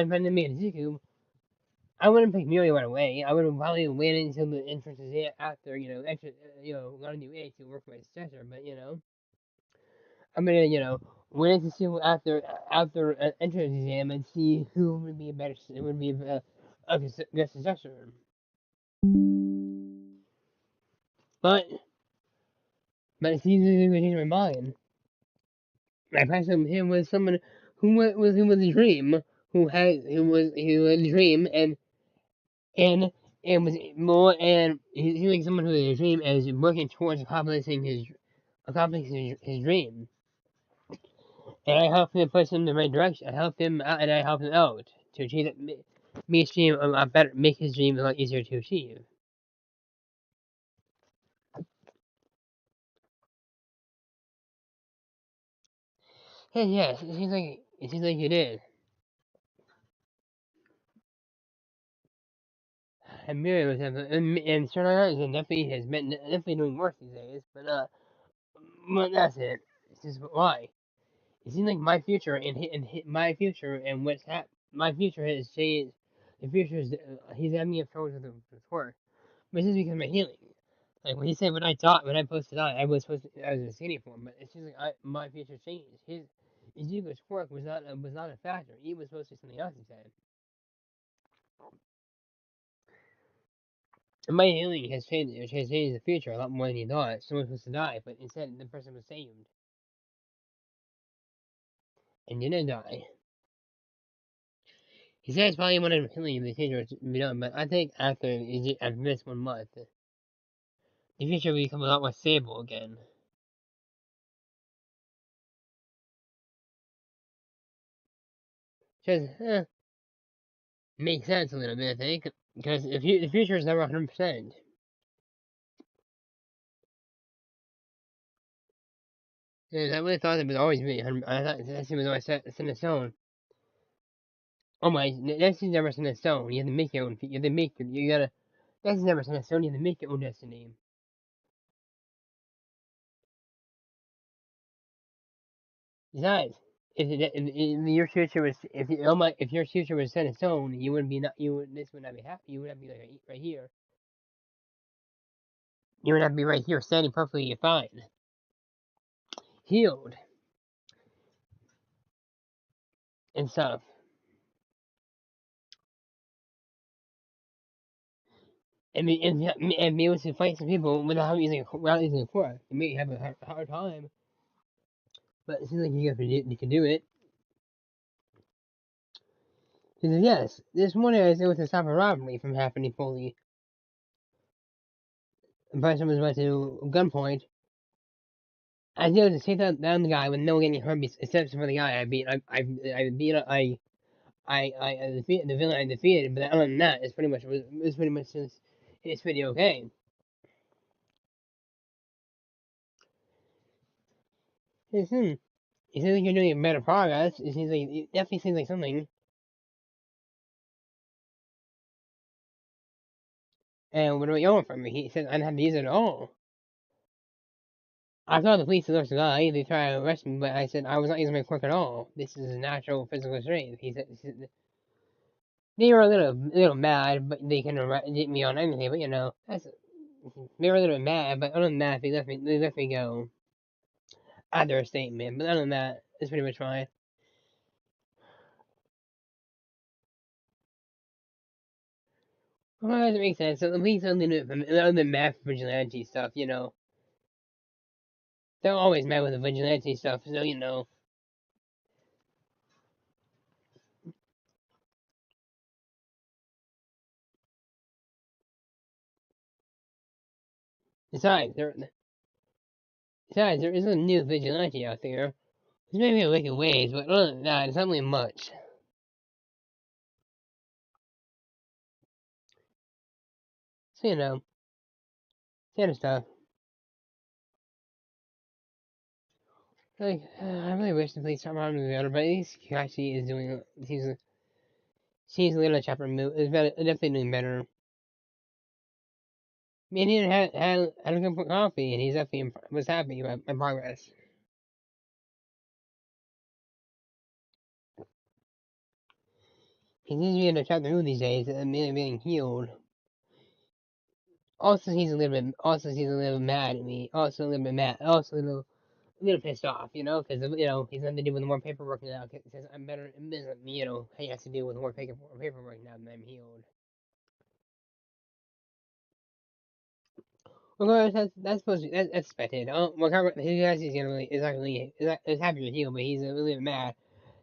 gonna make Zuku, I wouldn't pick Muriel right away. I would probably wait until the entrance is there after, got a new age to work my successor. But I'm gonna, wait to see after an entrance exam and see who would be a better, would be a good successor. But it's easy to change my mind. I passed him with someone who was a dream, who was a dream and and was more and he's like someone who has a dream and is working towards accomplishing his dream. And I help him push him in the right direction. I help him out and I help him out to achieve it, make his dream a lot better, make his dream a lot easier to achieve. And yes, it seems like you did. And Miriam was and Sherlock definitely has been definitely doing worse these days. But that's it. It's just why. It seems like my future my future and my future has changed. The future is he's having me approach with work, but it's just because of my healing. Like when he said when I posted on, I was in skinny form, but it seems like my future changed. His Eagles quirk was not a factor. He was supposed to be something else. He said, and my healing has changed. It has changed the future a lot more than he thought. Someone was supposed to die, but instead the person was saved and didn't die. He says probably wanted healing the future to be done, but I think after this 1 month, the future will become a lot more stable again. Just makes sense a little bit, I think, because the future is never 100%. I really thought it would always be. I thought that scene was always set in stone. Oh my, that scene's never set in stone. You have to make your own. You have to make your. You gotta. That scene's never set in stone. You have to make your own destiny. Besides, if your future was if your future was set in stone, you wouldn't be not you would this would not be happy. You would not be like right here. You would not be right here, standing perfectly fine, healed and stuff, and be able to fight some people without using a core. You may have a hard time, but it seems like you can do it. He says, yes, this morning I was able to stop a robbery from happening fully. The person was about to gunpoint. I was able to take down the guy with no getting hurt except for the guy I defeated the villain I defeated, but other than that, it's pretty much it's pretty okay. He says, it seems like you're doing better progress. It definitely seems like something. And what do you want from me? He said I didn't have to use it at all. I thought the police alert the guy. They tried to arrest me, but I said I was not using my quirk at all. This is natural physical strength. He said they were a little mad, but they can arrest me on anything. But they were a little bit mad. But other than that, they let me go after a statement. But other than that, it's pretty much fine. Well, that doesn't make sense. So the police only do it for other than math vigilante stuff. They're always mad with the vigilante stuff. So Besides, there is a new vigilante out there. There's maybe a wicked ways, but other than that, it's not really much. So standard stuff. Like, I really wish the police department was better, but at least Kakashi is doing. She's a little chapter move. Is better, definitely doing better. I mean, he had a good cup of coffee, and he's definitely was happy about my progress. He seems to be in a chapter move these days, and mainly being healed. Also, he's a little bit. Also, he's a little mad at me. Also, a little bit mad. Also, a little pissed off, because he's having to deal with more paperwork now. Because I'm better in business. He has to deal with more paperwork now that I'm healed. Of course, that's supposed to be, that's expected. Well, he has is gonna is not really is happy with heal, but he's a little bit mad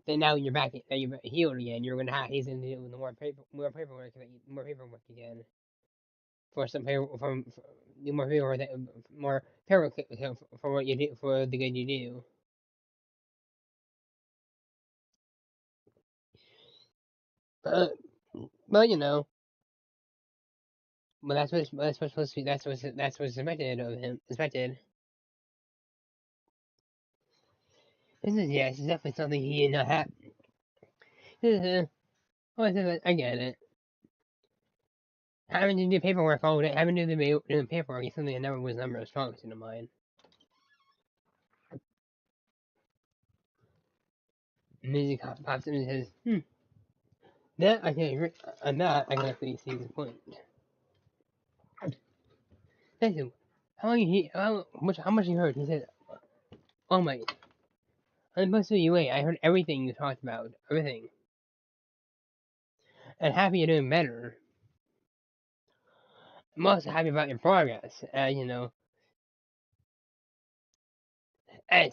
that now you're back that you're healed again. He's gonna deal with more paperwork again for some paper for more paperwork more paperwork for what you do for the good you do. But but but that's what's supposed to be that's what's expected of him expected. This is it's definitely something he did not have. I get it. Having to do paperwork all day, having to do the paperwork is something that never was strongest in mind. Music pops in and says, that I can agree, on that I can actually see his point. Thank you. How much you heard? He said, oh my, I'm supposed to be UA. I heard everything you talked about, everything. And happy you're doing better. I'm also happy about your progress. It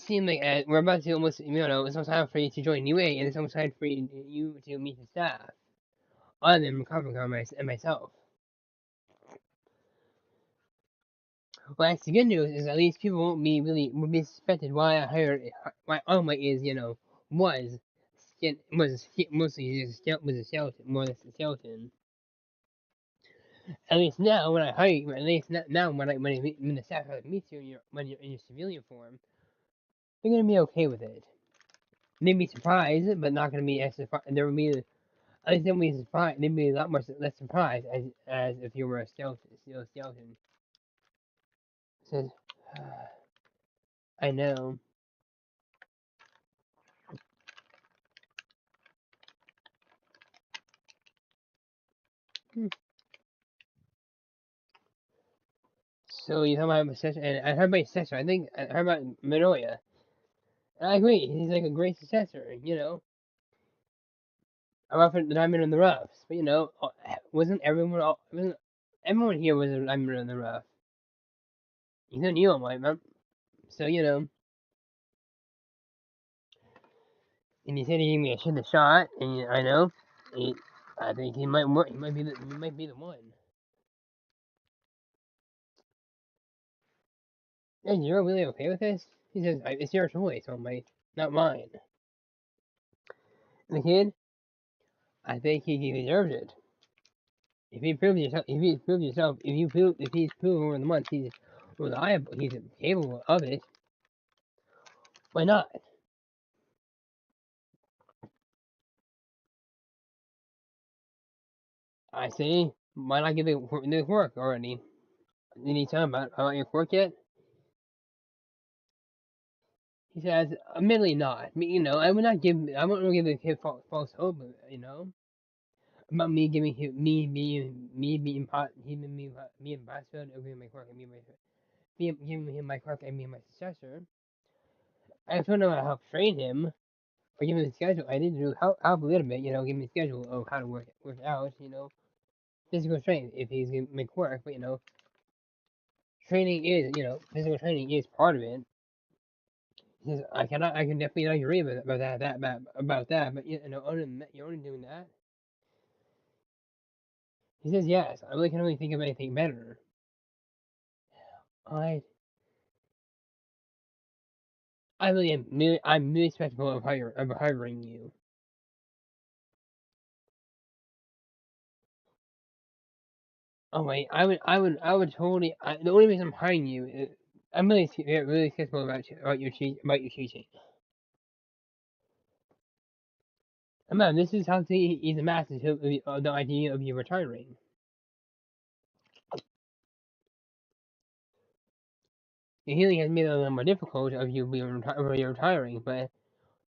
seemed like we're about to almost, it's almost time for you to join UA, and it's almost time for you to meet the staff. Other than recovering and myself. Well, that's the good news is at least people won't be suspected why I hired why Alma is was mostly just was a skeleton more or less a skeleton. At least now when I hire you, at least now when the staff meets you when you're in your civilian form, they're gonna be okay with it. They'd be surprised, but not gonna be as surprised. There would be, at least they'd be surprised. They'd be a lot more less surprised as if you were a skeleton. Says, I know. Hmm. So you talking about successor, and I heard about successor. I heard about Minoya. And I agree. He's like a great successor. I'm up for the diamond in the rough. But wasn't everyone here was a diamond in the rough? Even you, my man. So and he said he gave me a shit a shot, and I know. He, I think he might work. He might be the one. And you're really okay with this? He says it's your choice, all mate, not mine. And the kid, I think he deserves it. If he proves yourself, if he's proven over the months he's reliable, he's capable of it. Why not? I say, why not give it work already? Did he tell him about your quirk yet? He says, admittedly not. I would not give. I won't give the kid false hope. About me giving him me being pot he me and Bosfield agreeing my quirk and giving him my quirk and me my successor. I told him I helped train him or give him the schedule. I did do help a little bit. Give him the schedule of how to work out. Physical training if he's gonna make work. But training is physical training is part of it. He says I can definitely not agree about that. But other than that, you're only doing that. He says yes. I really can't really think of anything better. I I really am. I'm really skeptical of hiring you. Oh wait, I would totally. The only reason I'm hiring you is I'm really skeptical about your teaching. Man, this is how he's a master of the idea of you retiring. The healing has made it a little more difficult of you retiring, but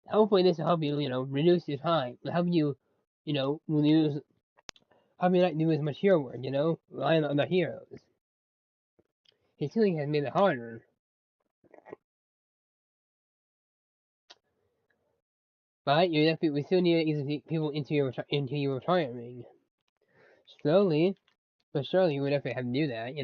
hopefully this will help you, reduce your time, help you, lose, help you not do as much hero work, relying on the heroes. His healing has made it harder, but we still need to ease people into your retiring. Slowly, but surely you would definitely have to do that.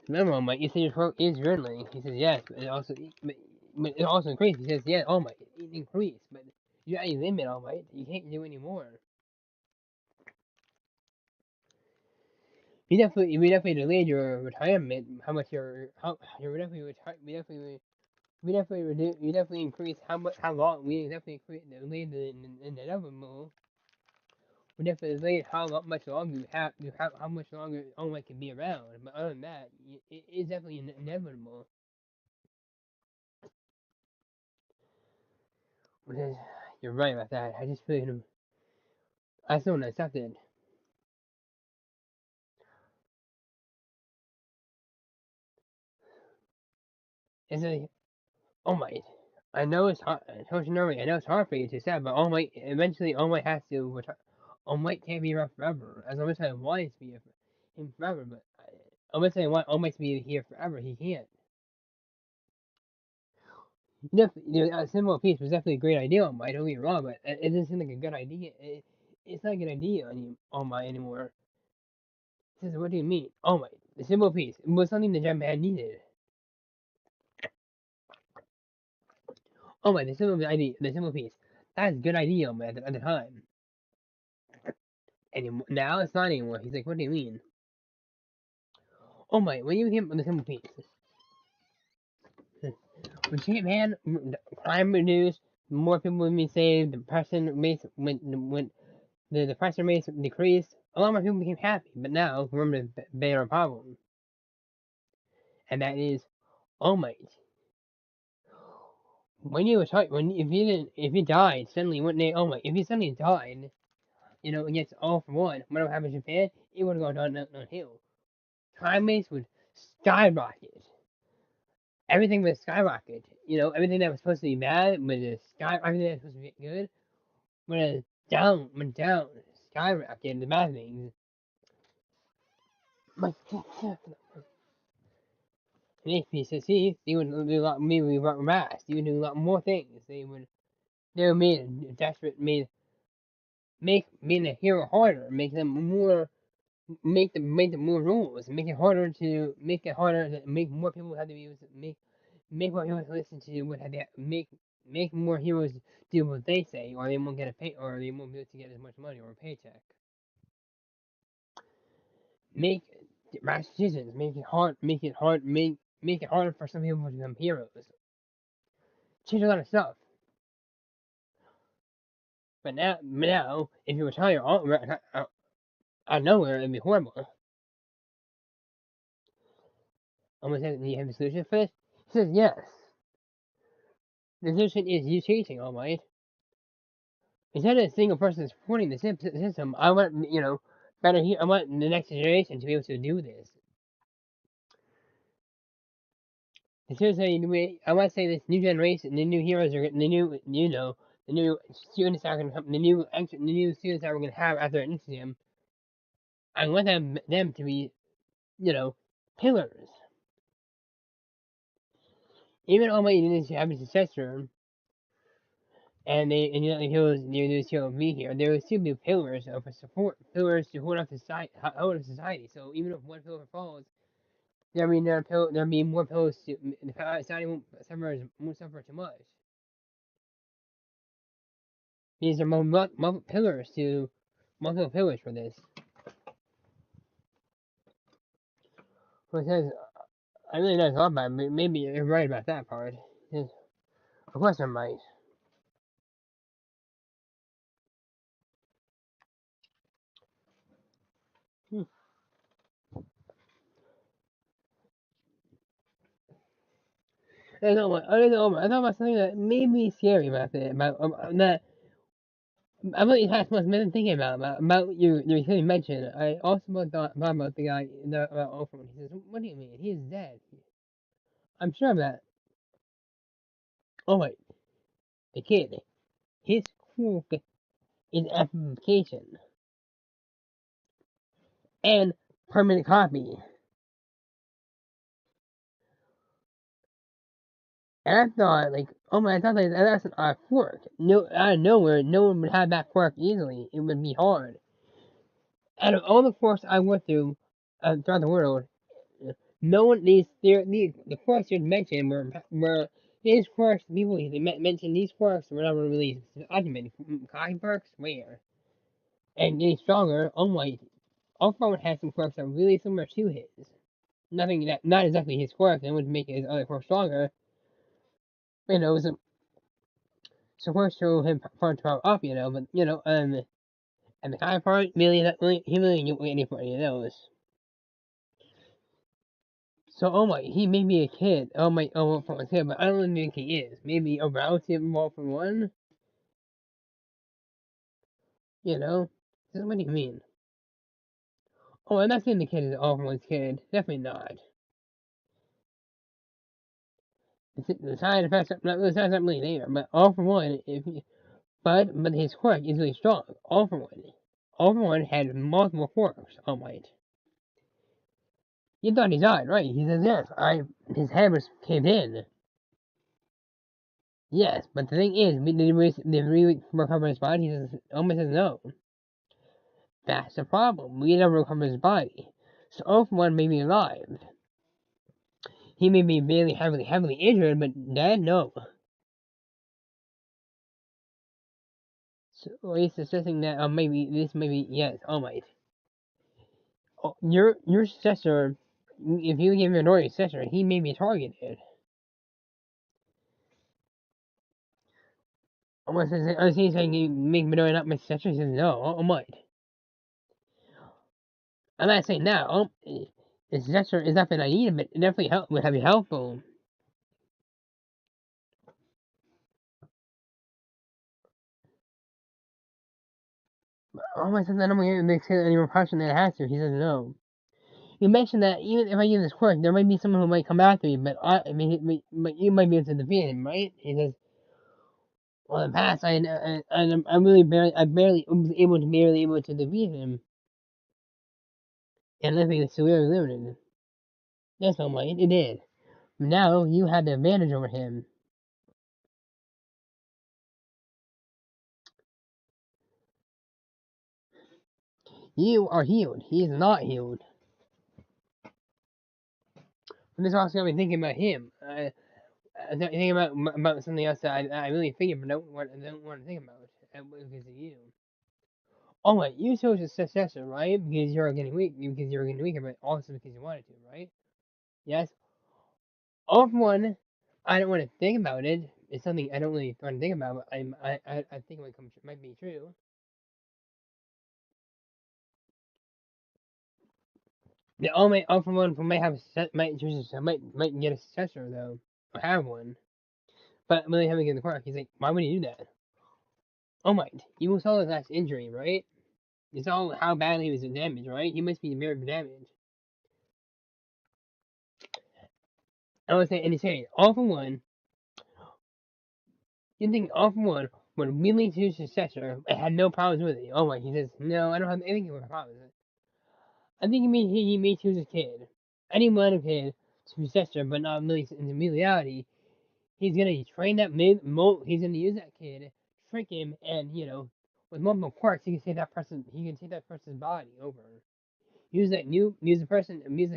Remember, Mike, you said your throat is journaling. He says yes, but it also increased. He says yes, oh my, it increased, but you're at your limit, all right. You can't do any more. We definitely delayed your retirement. How much how you definitely retire? We definitely increased how long we definitely delayed the inevitable. We definitely delayed much longer how much longer Omega can be around. But other than that, it is definitely inevitable. Which is, you're right about that. I just feel I still don't accept it. It's like, oh my. I know it's hard. I told you earlier. I know it's hard for you to accept, but eventually, All Might has to retire. All Might can't be around forever. As I'm gonna say, why is be him forever, but I'm gonna say why All Might's be here forever. He can't. Definitely, a symbol piece was definitely a great idea on my. Don't get me wrong, but it doesn't seem like a good idea. It's not a good idea on my anymore. He says, "What do you mean? Oh my, the symbol piece was something the Gem had needed. Oh my, the symbol piece. That's a good idea, oh my, at the time. And now it's not anymore." He's like, "What do you mean? Oh my, when you came on the symbol piece, when man, crime reduced, more people would be saved, when the depression rates decreased, a lot more people became happy. But now, remember, they are a problem. and that is All Might. When you was when if you died suddenly one day, if you suddenly died, against All for One, whatever happens in Japan, it would go downhill. Crime rates would skyrocket. Everything would skyrocket. Everything that was supposed to be bad would everything that was supposed to be good went down, skyrocketed. The bad things. My and HPCC, they would do a lot, maybe mass. They would do a lot more things. They would made desperate, make the hero harder, make them more, make them more rules, make it harder to make more people have to be able to make more heroes listen to what have make more heroes do what they say, or they won't get a pay, or they won't be able to get as much money or a paycheck. Make rash decisions, make it harder for some people to become heroes. Change a lot of stuff. But now, if you retire out of nowhere, it'd be horrible. Almost says, do you have a solution for this? He says yes. The solution is you changing, All Might. Instead of a single person supporting the system, I want, I want the next generation to be able to do this. I want to say this new generation, the new heroes are the new, the new students that are going to come, the new students that we're going to have after Instagram. I want them to be, pillars. Even All Might needs to have a successor, and he'll be here. There will still be pillars of support, pillars to hold up society. So even if one pillar falls, there'll be more pillars to the society won't suffer too much. These are multiple pillars for this. So it says, I really don't thought about it, but maybe you're right about that part. Of course I'm right. Hmm. I thought about something that made me scary about it. That about your last month, I've been thinking about your recently mentioned. I also thought about the guy about Oprah. He says, "What do you mean? He's dead." I'm sure of that. Oh wait, the kid. His Quirk is amplification and permanent copy. And I thought, I thought that's an odd quirk. No, out of nowhere, no one would have that quirk easily. It would be hard. Out of all the quirks I went through throughout the world, no one the quirks you mentioned were these quirks. People they mentioned these quirks were never really documented. Copy quirks, where and getting stronger. Unlike Ultron has some quirks that are really similar to his. Nothing that not exactly his quirk that would make his other quirk stronger. Some quirks show him far to power up. But and the high part really he really didn't get any for any of those. So, he may be a kid. From a kid, but I don't really think he is. Maybe a relative more from one. So what do you mean? Oh, I'm not saying the kid is all from one's kid. Definitely not. The side effects, the side not really there. But all for one, but his quirk is really strong. All for one. All for one had multiple quirks. All Might. You thought he died, right? He says yes. His head was caved in. Yes, but the thing is, did he really recover his body? He says, almost says no. That's the problem. We never recover his body. So Earth 1 may be alive. He may be really heavily injured, but dead? No. So he's suggesting that maybe yes, All Might. Your successor, if you give your daughter a successor, he may be targeted. Almost says, he's saying you make Midori not my successor? He says no, All Might. I'm not saying now. It's just it's not that I need it, but it definitely would have been helpful. Oh my son, I don't want to make any more question than it has to. He says no. You mentioned that even if I use this quirk, there might be someone who might come after me, but I mean, you might be able to defeat him, right? He says, well, in the past, I really barely was able to defeat him, and living is severely limited. Yes, all right, it did. Now you have the advantage over him. You are healed. He is not healed. And this also got me thinking about him. I thinking about something else that I really think about, I don't want to think about because of you. Oh wait, you chose a successor, right? Because you're getting weak, because you're getting weaker, but also because you wanted to, right? Yes. All for one, I don't want to think about it. It's something I don't really want to think about, but I think it might be true. The all for one might have might choose might get a successor though, or have one. But really having in the park, he's like, why would you do that? Oh my, you saw his last injury, right? You saw how badly he was damaged, right? He must be very damaged. I would say, and he's saying, all for one, you think all for one would really choose his successor and had no problems with it. Oh my, he says, no, I don't have anything with problems with it. I think he may choose his kid. Any one of his successor, but not really in reality. He's gonna train that he's gonna use that kid, trick him, and with multiple quirks, he can take that person. He can take that person's body over. Use the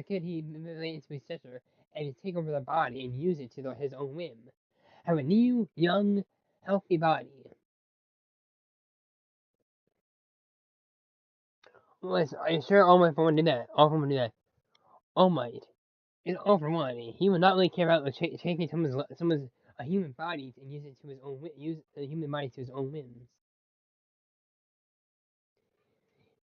kid he made into his sister, and take over the body and use it to his own whim. Have a new, young, healthy body. Are you sure All Might for one did that? All for one did that. All Might is all for one. He would not really care about taking someone's a human body and use it to his own use a human body to his own whims.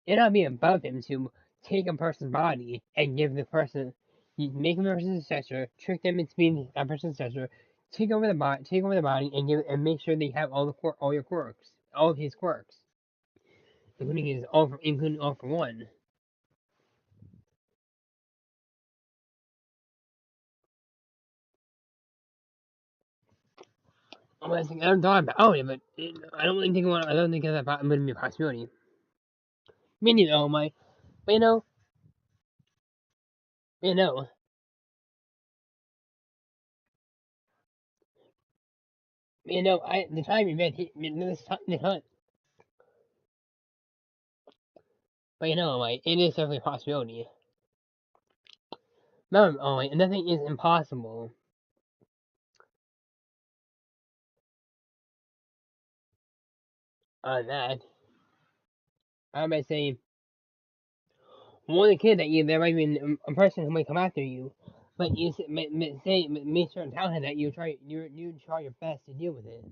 It'd not be above him to take a person's body and give the person, make him a person's successor, trick them into being that person's successor, take over the body, and make sure they have all your quirks, all of his quirks, including all for one. I think I don't thought about it, but I don't really think I don't think that would be a possibility. Me neither, oh my, but you know, the time event, the time, but like it is definitely a possibility. No, oh my, nothing is impossible on that. I might say warn the kid that there might be a person who might come after you, but make sure and tell him that you try your best to deal with it.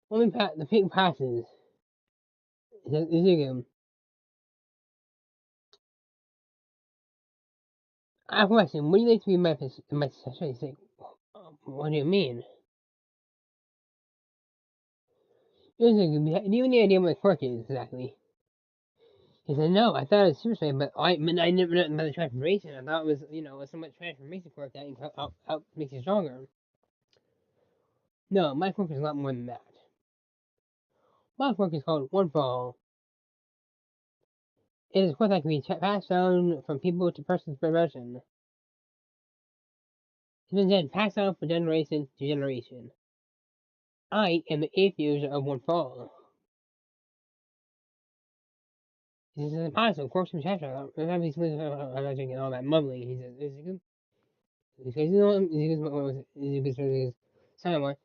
The pig passes. Is I have a question. What do you like to be my session? He's like, what do you mean? Do you have any idea what Quirk is exactly? He said, no, I thought it was Super Saiyan, but I never knew about the transformation. I thought it was, so much transformation Quirk that makes you stronger. No, my Quirk is a lot more than that. My Quirk is called One for All. It is a quirk that can be passed down from people to person to person. It is then passed down from generation to generation. I am the eighth user of One for All. This is impossible. Quirks from chapter. I'm not drinking all that mumbling. He says, is it good? He says, someone,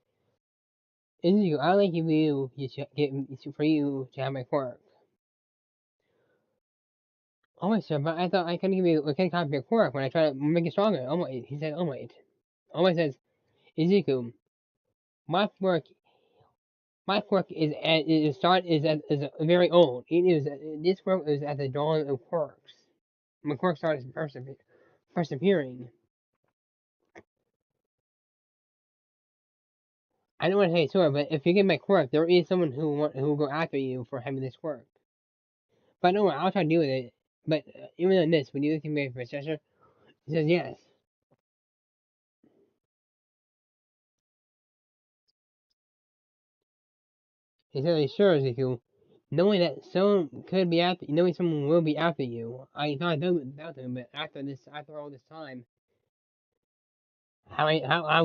is it you? I like you for you to have my quirk. Oh my sir, but I thought I couldn't give you, I couldn't copy your quirk when I try to make it stronger. Oh my, he said, oh my. Oh my says, Izuku, my quirk My quirk is very old. This quirk is at the dawn of quirks. My quirk started first appearing. I don't want to say sure, but if you get my quirk, there is someone who will go after you for having this quirk. But no, I'll try to deal with it. But even on this, when you look at my processor, it says yes. It says sure as if you knowing that knowing someone will be after you. I thought I done without them, but after all this time, how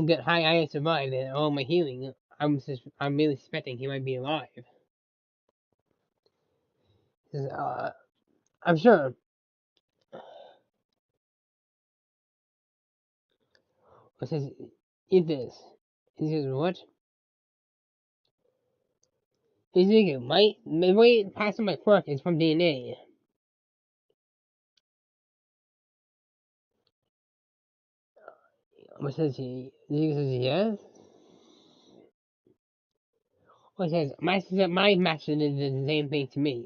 good how I survived and all my healing, I'm really suspecting he might be alive. I'm sure. It says eat this. He says what? He's thinking my way passing my quirk is from DNA. What says he says yes. What says my master did the same thing to me.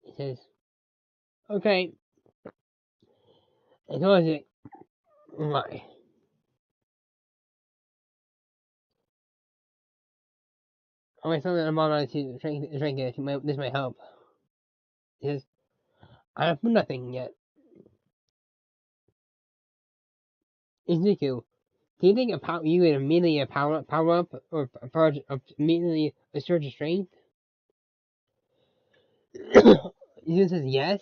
He says okay. I told you why. Oh, I something I'm on to drink it. This might help. He says I have nothing yet. Ezekiel, do you think you would immediately power up or immediately a surge of strength? Ezekiel says yes.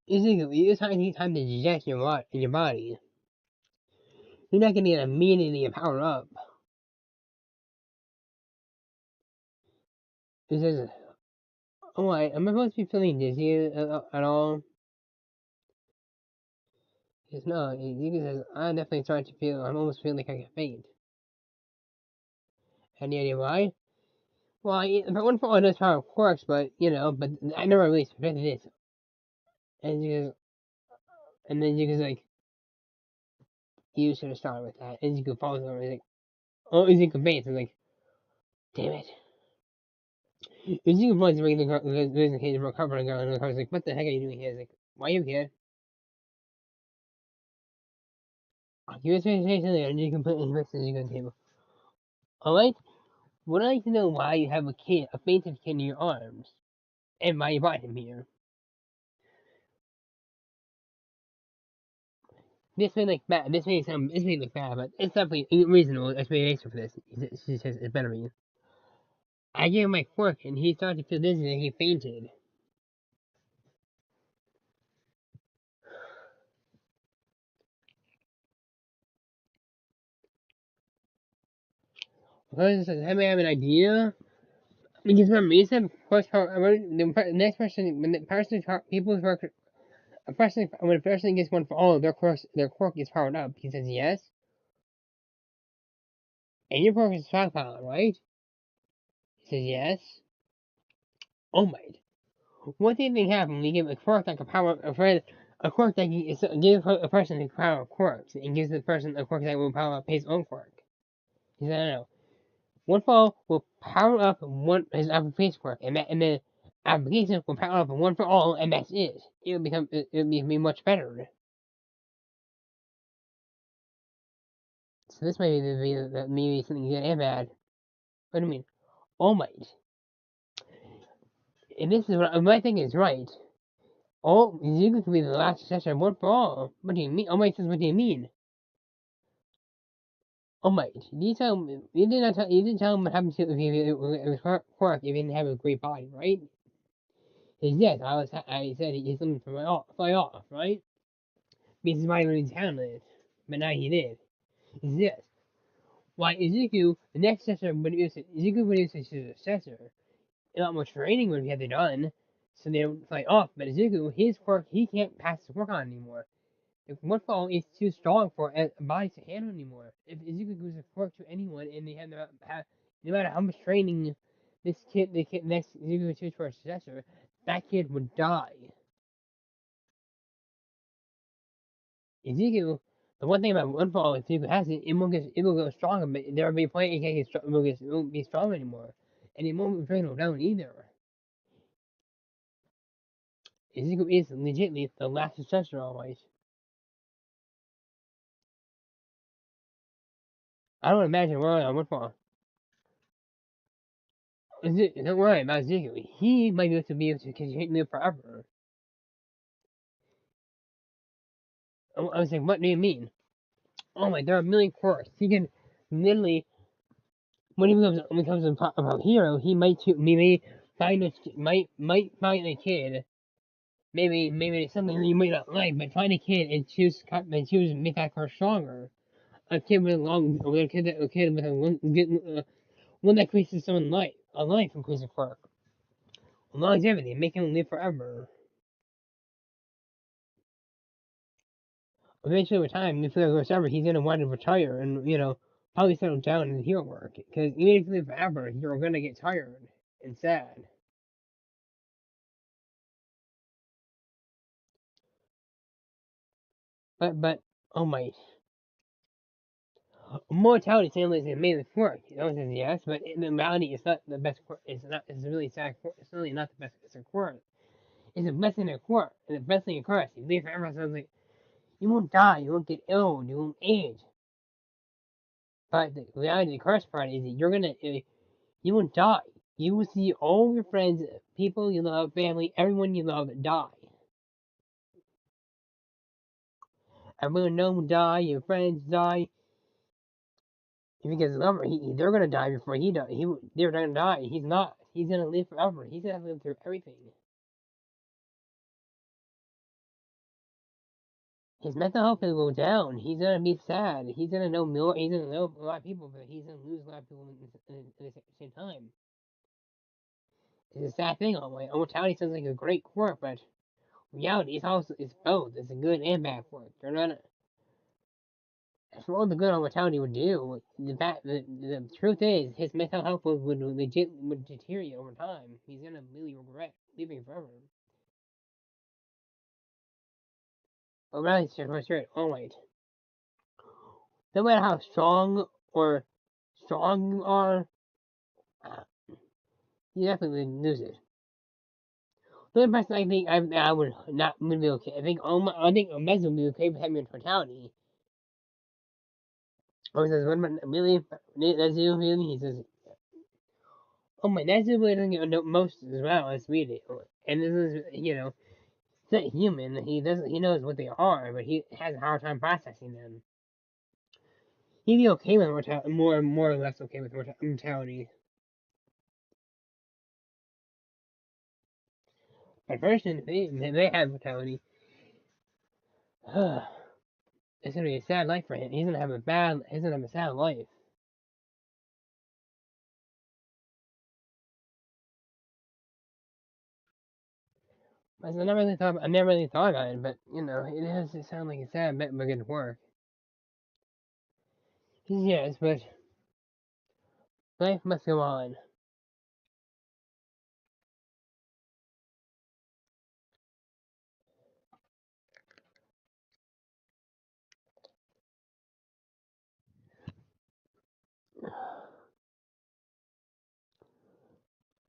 Ezekiel, you just need time to digest in your body. You're not gonna get immediately power up. He says, "Oh, am I supposed to be feeling dizzy at all?" He says, "No." Ezekiel says, "I'm definitely starting to feel. I'm almost feeling like I can faint." Any idea why? Well, for one for all, knows how it works, but but I never really suspected this. And he goes, and then you goes like, you should have started with that. And you could follow over. He's like, oh, Ezekiel faints. I'm like, damn it. Ezekiel points to raising the cage, recovering, and the car's like, what the heck are you doing here? He's like, why are you here? You were saying something, and you completely missed Ezekiel on the table. Alright? Would I like to know why you have a fainted kid in your arms? And why you brought him here? This may look bad, but it's definitely a reasonable explanation for this. She says it's better reason. I gave him my quirk, and he started to feel dizzy, and he fainted. Because I may have an idea. Because remember, you said the next person, when the person, people's work, when a person gets one for all, their quirk is powered up. He says yes, and your quirk is stockpiled, right? He says yes. Oh my! What do you think happens when you give a quirk like a quirk that gives a person the power of quirks, and gives the person a quirk that will power up his own quirk? He said, I don't know. One fall will power up his application quirk, and the application will power up one for all, and that's it. It'll be much better. So this might be maybe something good and bad. What do you mean? All Might. And this is what my thing is right. All Ezekiel could be the last successor of one for all. What do you mean? All Might says, what do you mean? All Might. You didn't tell him what happened to if it was Quirk if he didn't have a great body, right? He says, yes, I said he's something fly off, right? Because his body was talented. But now he did. He says, yes. Why Ezekiel, the next successor, Ezekiel would use his successor. A lot more training would have to be done, so they don't fly off. But Ezekiel, his quirk, he can't pass his quirk on anymore. The one fall is too strong for a body to handle anymore. If Ezekiel gives a quirk to anyone and they have no matter how much training the kid next Ezekiel chooses for a successor, that kid would die. Ezekiel, The one thing about Windfall, if Deku has it, it will go stronger, but there will be a point it can't get it won't be strong anymore, and it won't bring it down either. Deku is legitimately the last successor always. I don't imagine we're on Windfall. Don't worry about Deku. He might be able to continue to live forever. I was like, what do you mean? Oh my, there are a million quirks. He can literally, when he becomes a hero, he may find a kid. Maybe something you might not like, but find a kid and choose make that car stronger. A kid with a kid with one that increases someone's life, a life increases quirk, longevity, making him live forever. Eventually, with time, if he goes forever, he's gonna want to retire and probably settle down in hero work. Because even if you live forever, you're gonna get tired and sad. But oh my, mortality family is amazing quirk. You know, says yes, but in reality, it's not the best quirk. It's not. It's a really sad quirk. It's really not the best. It's a quirk. It's the best thing in a quirk. And the best thing in quirk. You live forever, sounds like you won't die. You won't get ill. You won't age. But the reality, the curse part is that you won't die. You will see all your friends, people you love, family, everyone you love die. Everyone know will die. Your friends die. If he gets a lover, they're gonna die before he dies. They're gonna die. He's not. He's gonna live forever. He's gonna live through everything. His mental health will go down. He's gonna be sad. He's gonna know more. He's gonna know a lot of people, but he's gonna lose a lot of people at the same time. It's a sad thing. Immortality sounds like a great quirk, but reality is also it's both. It's a good and bad quirk. They're not. That's what all the good immortality would do. The truth is, his mental health would deteriorate over time. He's gonna really regret living forever. But really, for sure, always. No matter how strong you are, uh, you definitely lose it. The only person I think I would not would be okay. I think Omez would be okay with having immortality. Oh, he says, what about really? Nezu, really? He says, oh my, Nezu really doesn't get most as well as we do. And this is, he's not human. He knows what they are, but he has a hard time processing them. He'd be okay with mortality, more or less okay with mortality. But first, if they have mortality, it's gonna be a sad life for him. He's gonna have a sad life. I never really thought about it, but it does sound like a sad but good work. Yes, but life must go on.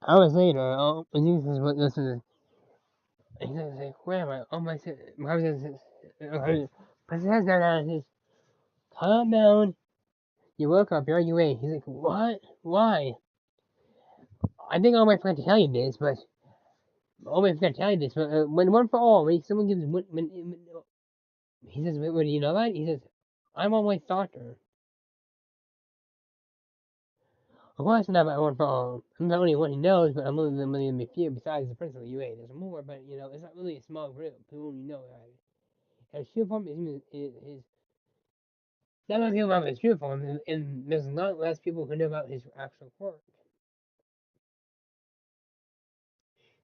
Hours later, this is. He's like, where am I? Oh my, how does this? But his head's down and says, calm down. You woke up. You're on your way. He's like, what? Why? I think I might forget to tell you this, but when one for all, when someone gives he says, what do you know that? He says, I'm always doctor. Of course, not my one for all. I'm the only one who knows, but I'm only the few besides the principal UA. There's more, but it's not really a small group. People only know that. And his true form is not many people know about his true form, and there's a lot less people who know about his actual quirk.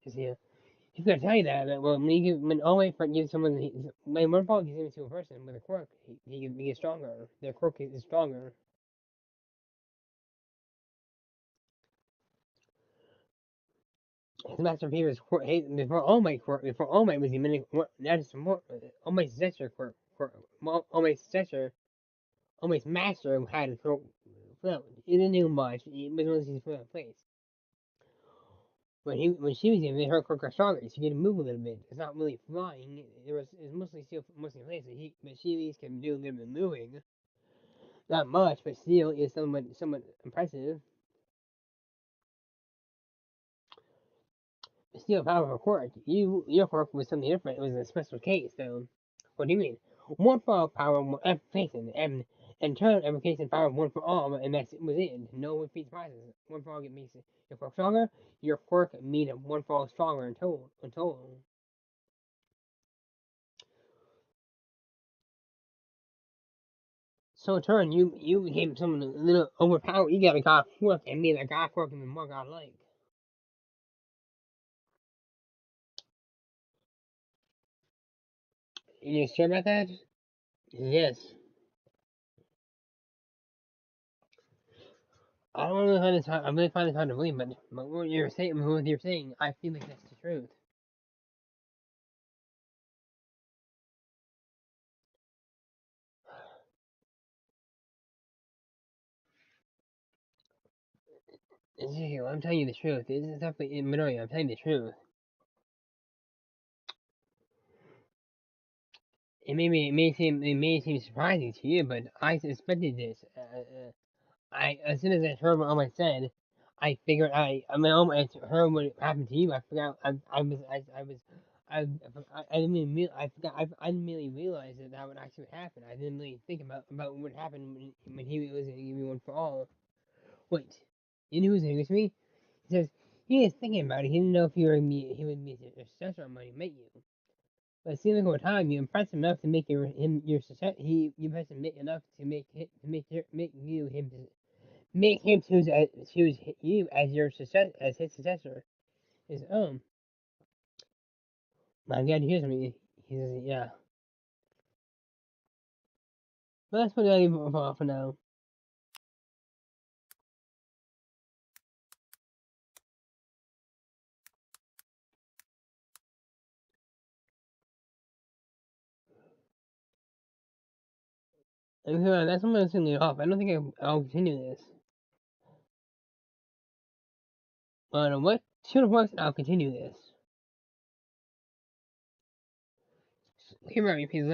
Because he's gonna tell you that when always gives someone when one ball gives him to a person with a quirk, he gets stronger. Their quirk is stronger. His master Peter's quirk before All Might was the mini not just more All Might's extra quirk almost successor, almost master had a throat float. He didn't do much. He was mostly for that place. When she was in, her Quirk got stronger. She could move a little bit. It's not really flying. It was mostly still mostly in place. But she at least can do a little bit of moving. Not much, but still is somewhat impressive. Still powerful Quirk. Your Quirk was something different. It was a special case, though. What do you mean? One for all power, one application, and turn application power one for all, and that was it. No repeat surprises. One for all makes your Quirk stronger. Your Quirk made it one for all stronger in total. So in turn, you became someone a little overpowered. You got a god Quirk and made that god Quirk even more godlike. You sure about that? Yes. I don't really find this hard. I really find this hard to believe, but what you're saying, I feel like that's the truth. Ezekiel, I'm telling you the truth. This is definitely in minority. I'm telling you the truth. It may seem surprising to you, but I suspected this. As soon as I heard what Oma said, I figured I mean, Oma heard what happened to you. I forgot. I didn't really, I forgot. I didn't really realize that would actually happen. I didn't really think about what happened when he was going to give me one for all. Wait, you know who's angry with me? He says he was thinking about it. He didn't know if he would be a successor when he met you. But it seems like over time you impressed him enough to make him your success. You impressed him enough to make him choose you as your success as his successor. His own. I'm glad to hear something. He says, yeah. But that's what I leave for now. And that's what I'm going to leave off. I don't think I'll continue this. But what should have worked, I'll continue this. Here, me, please, like.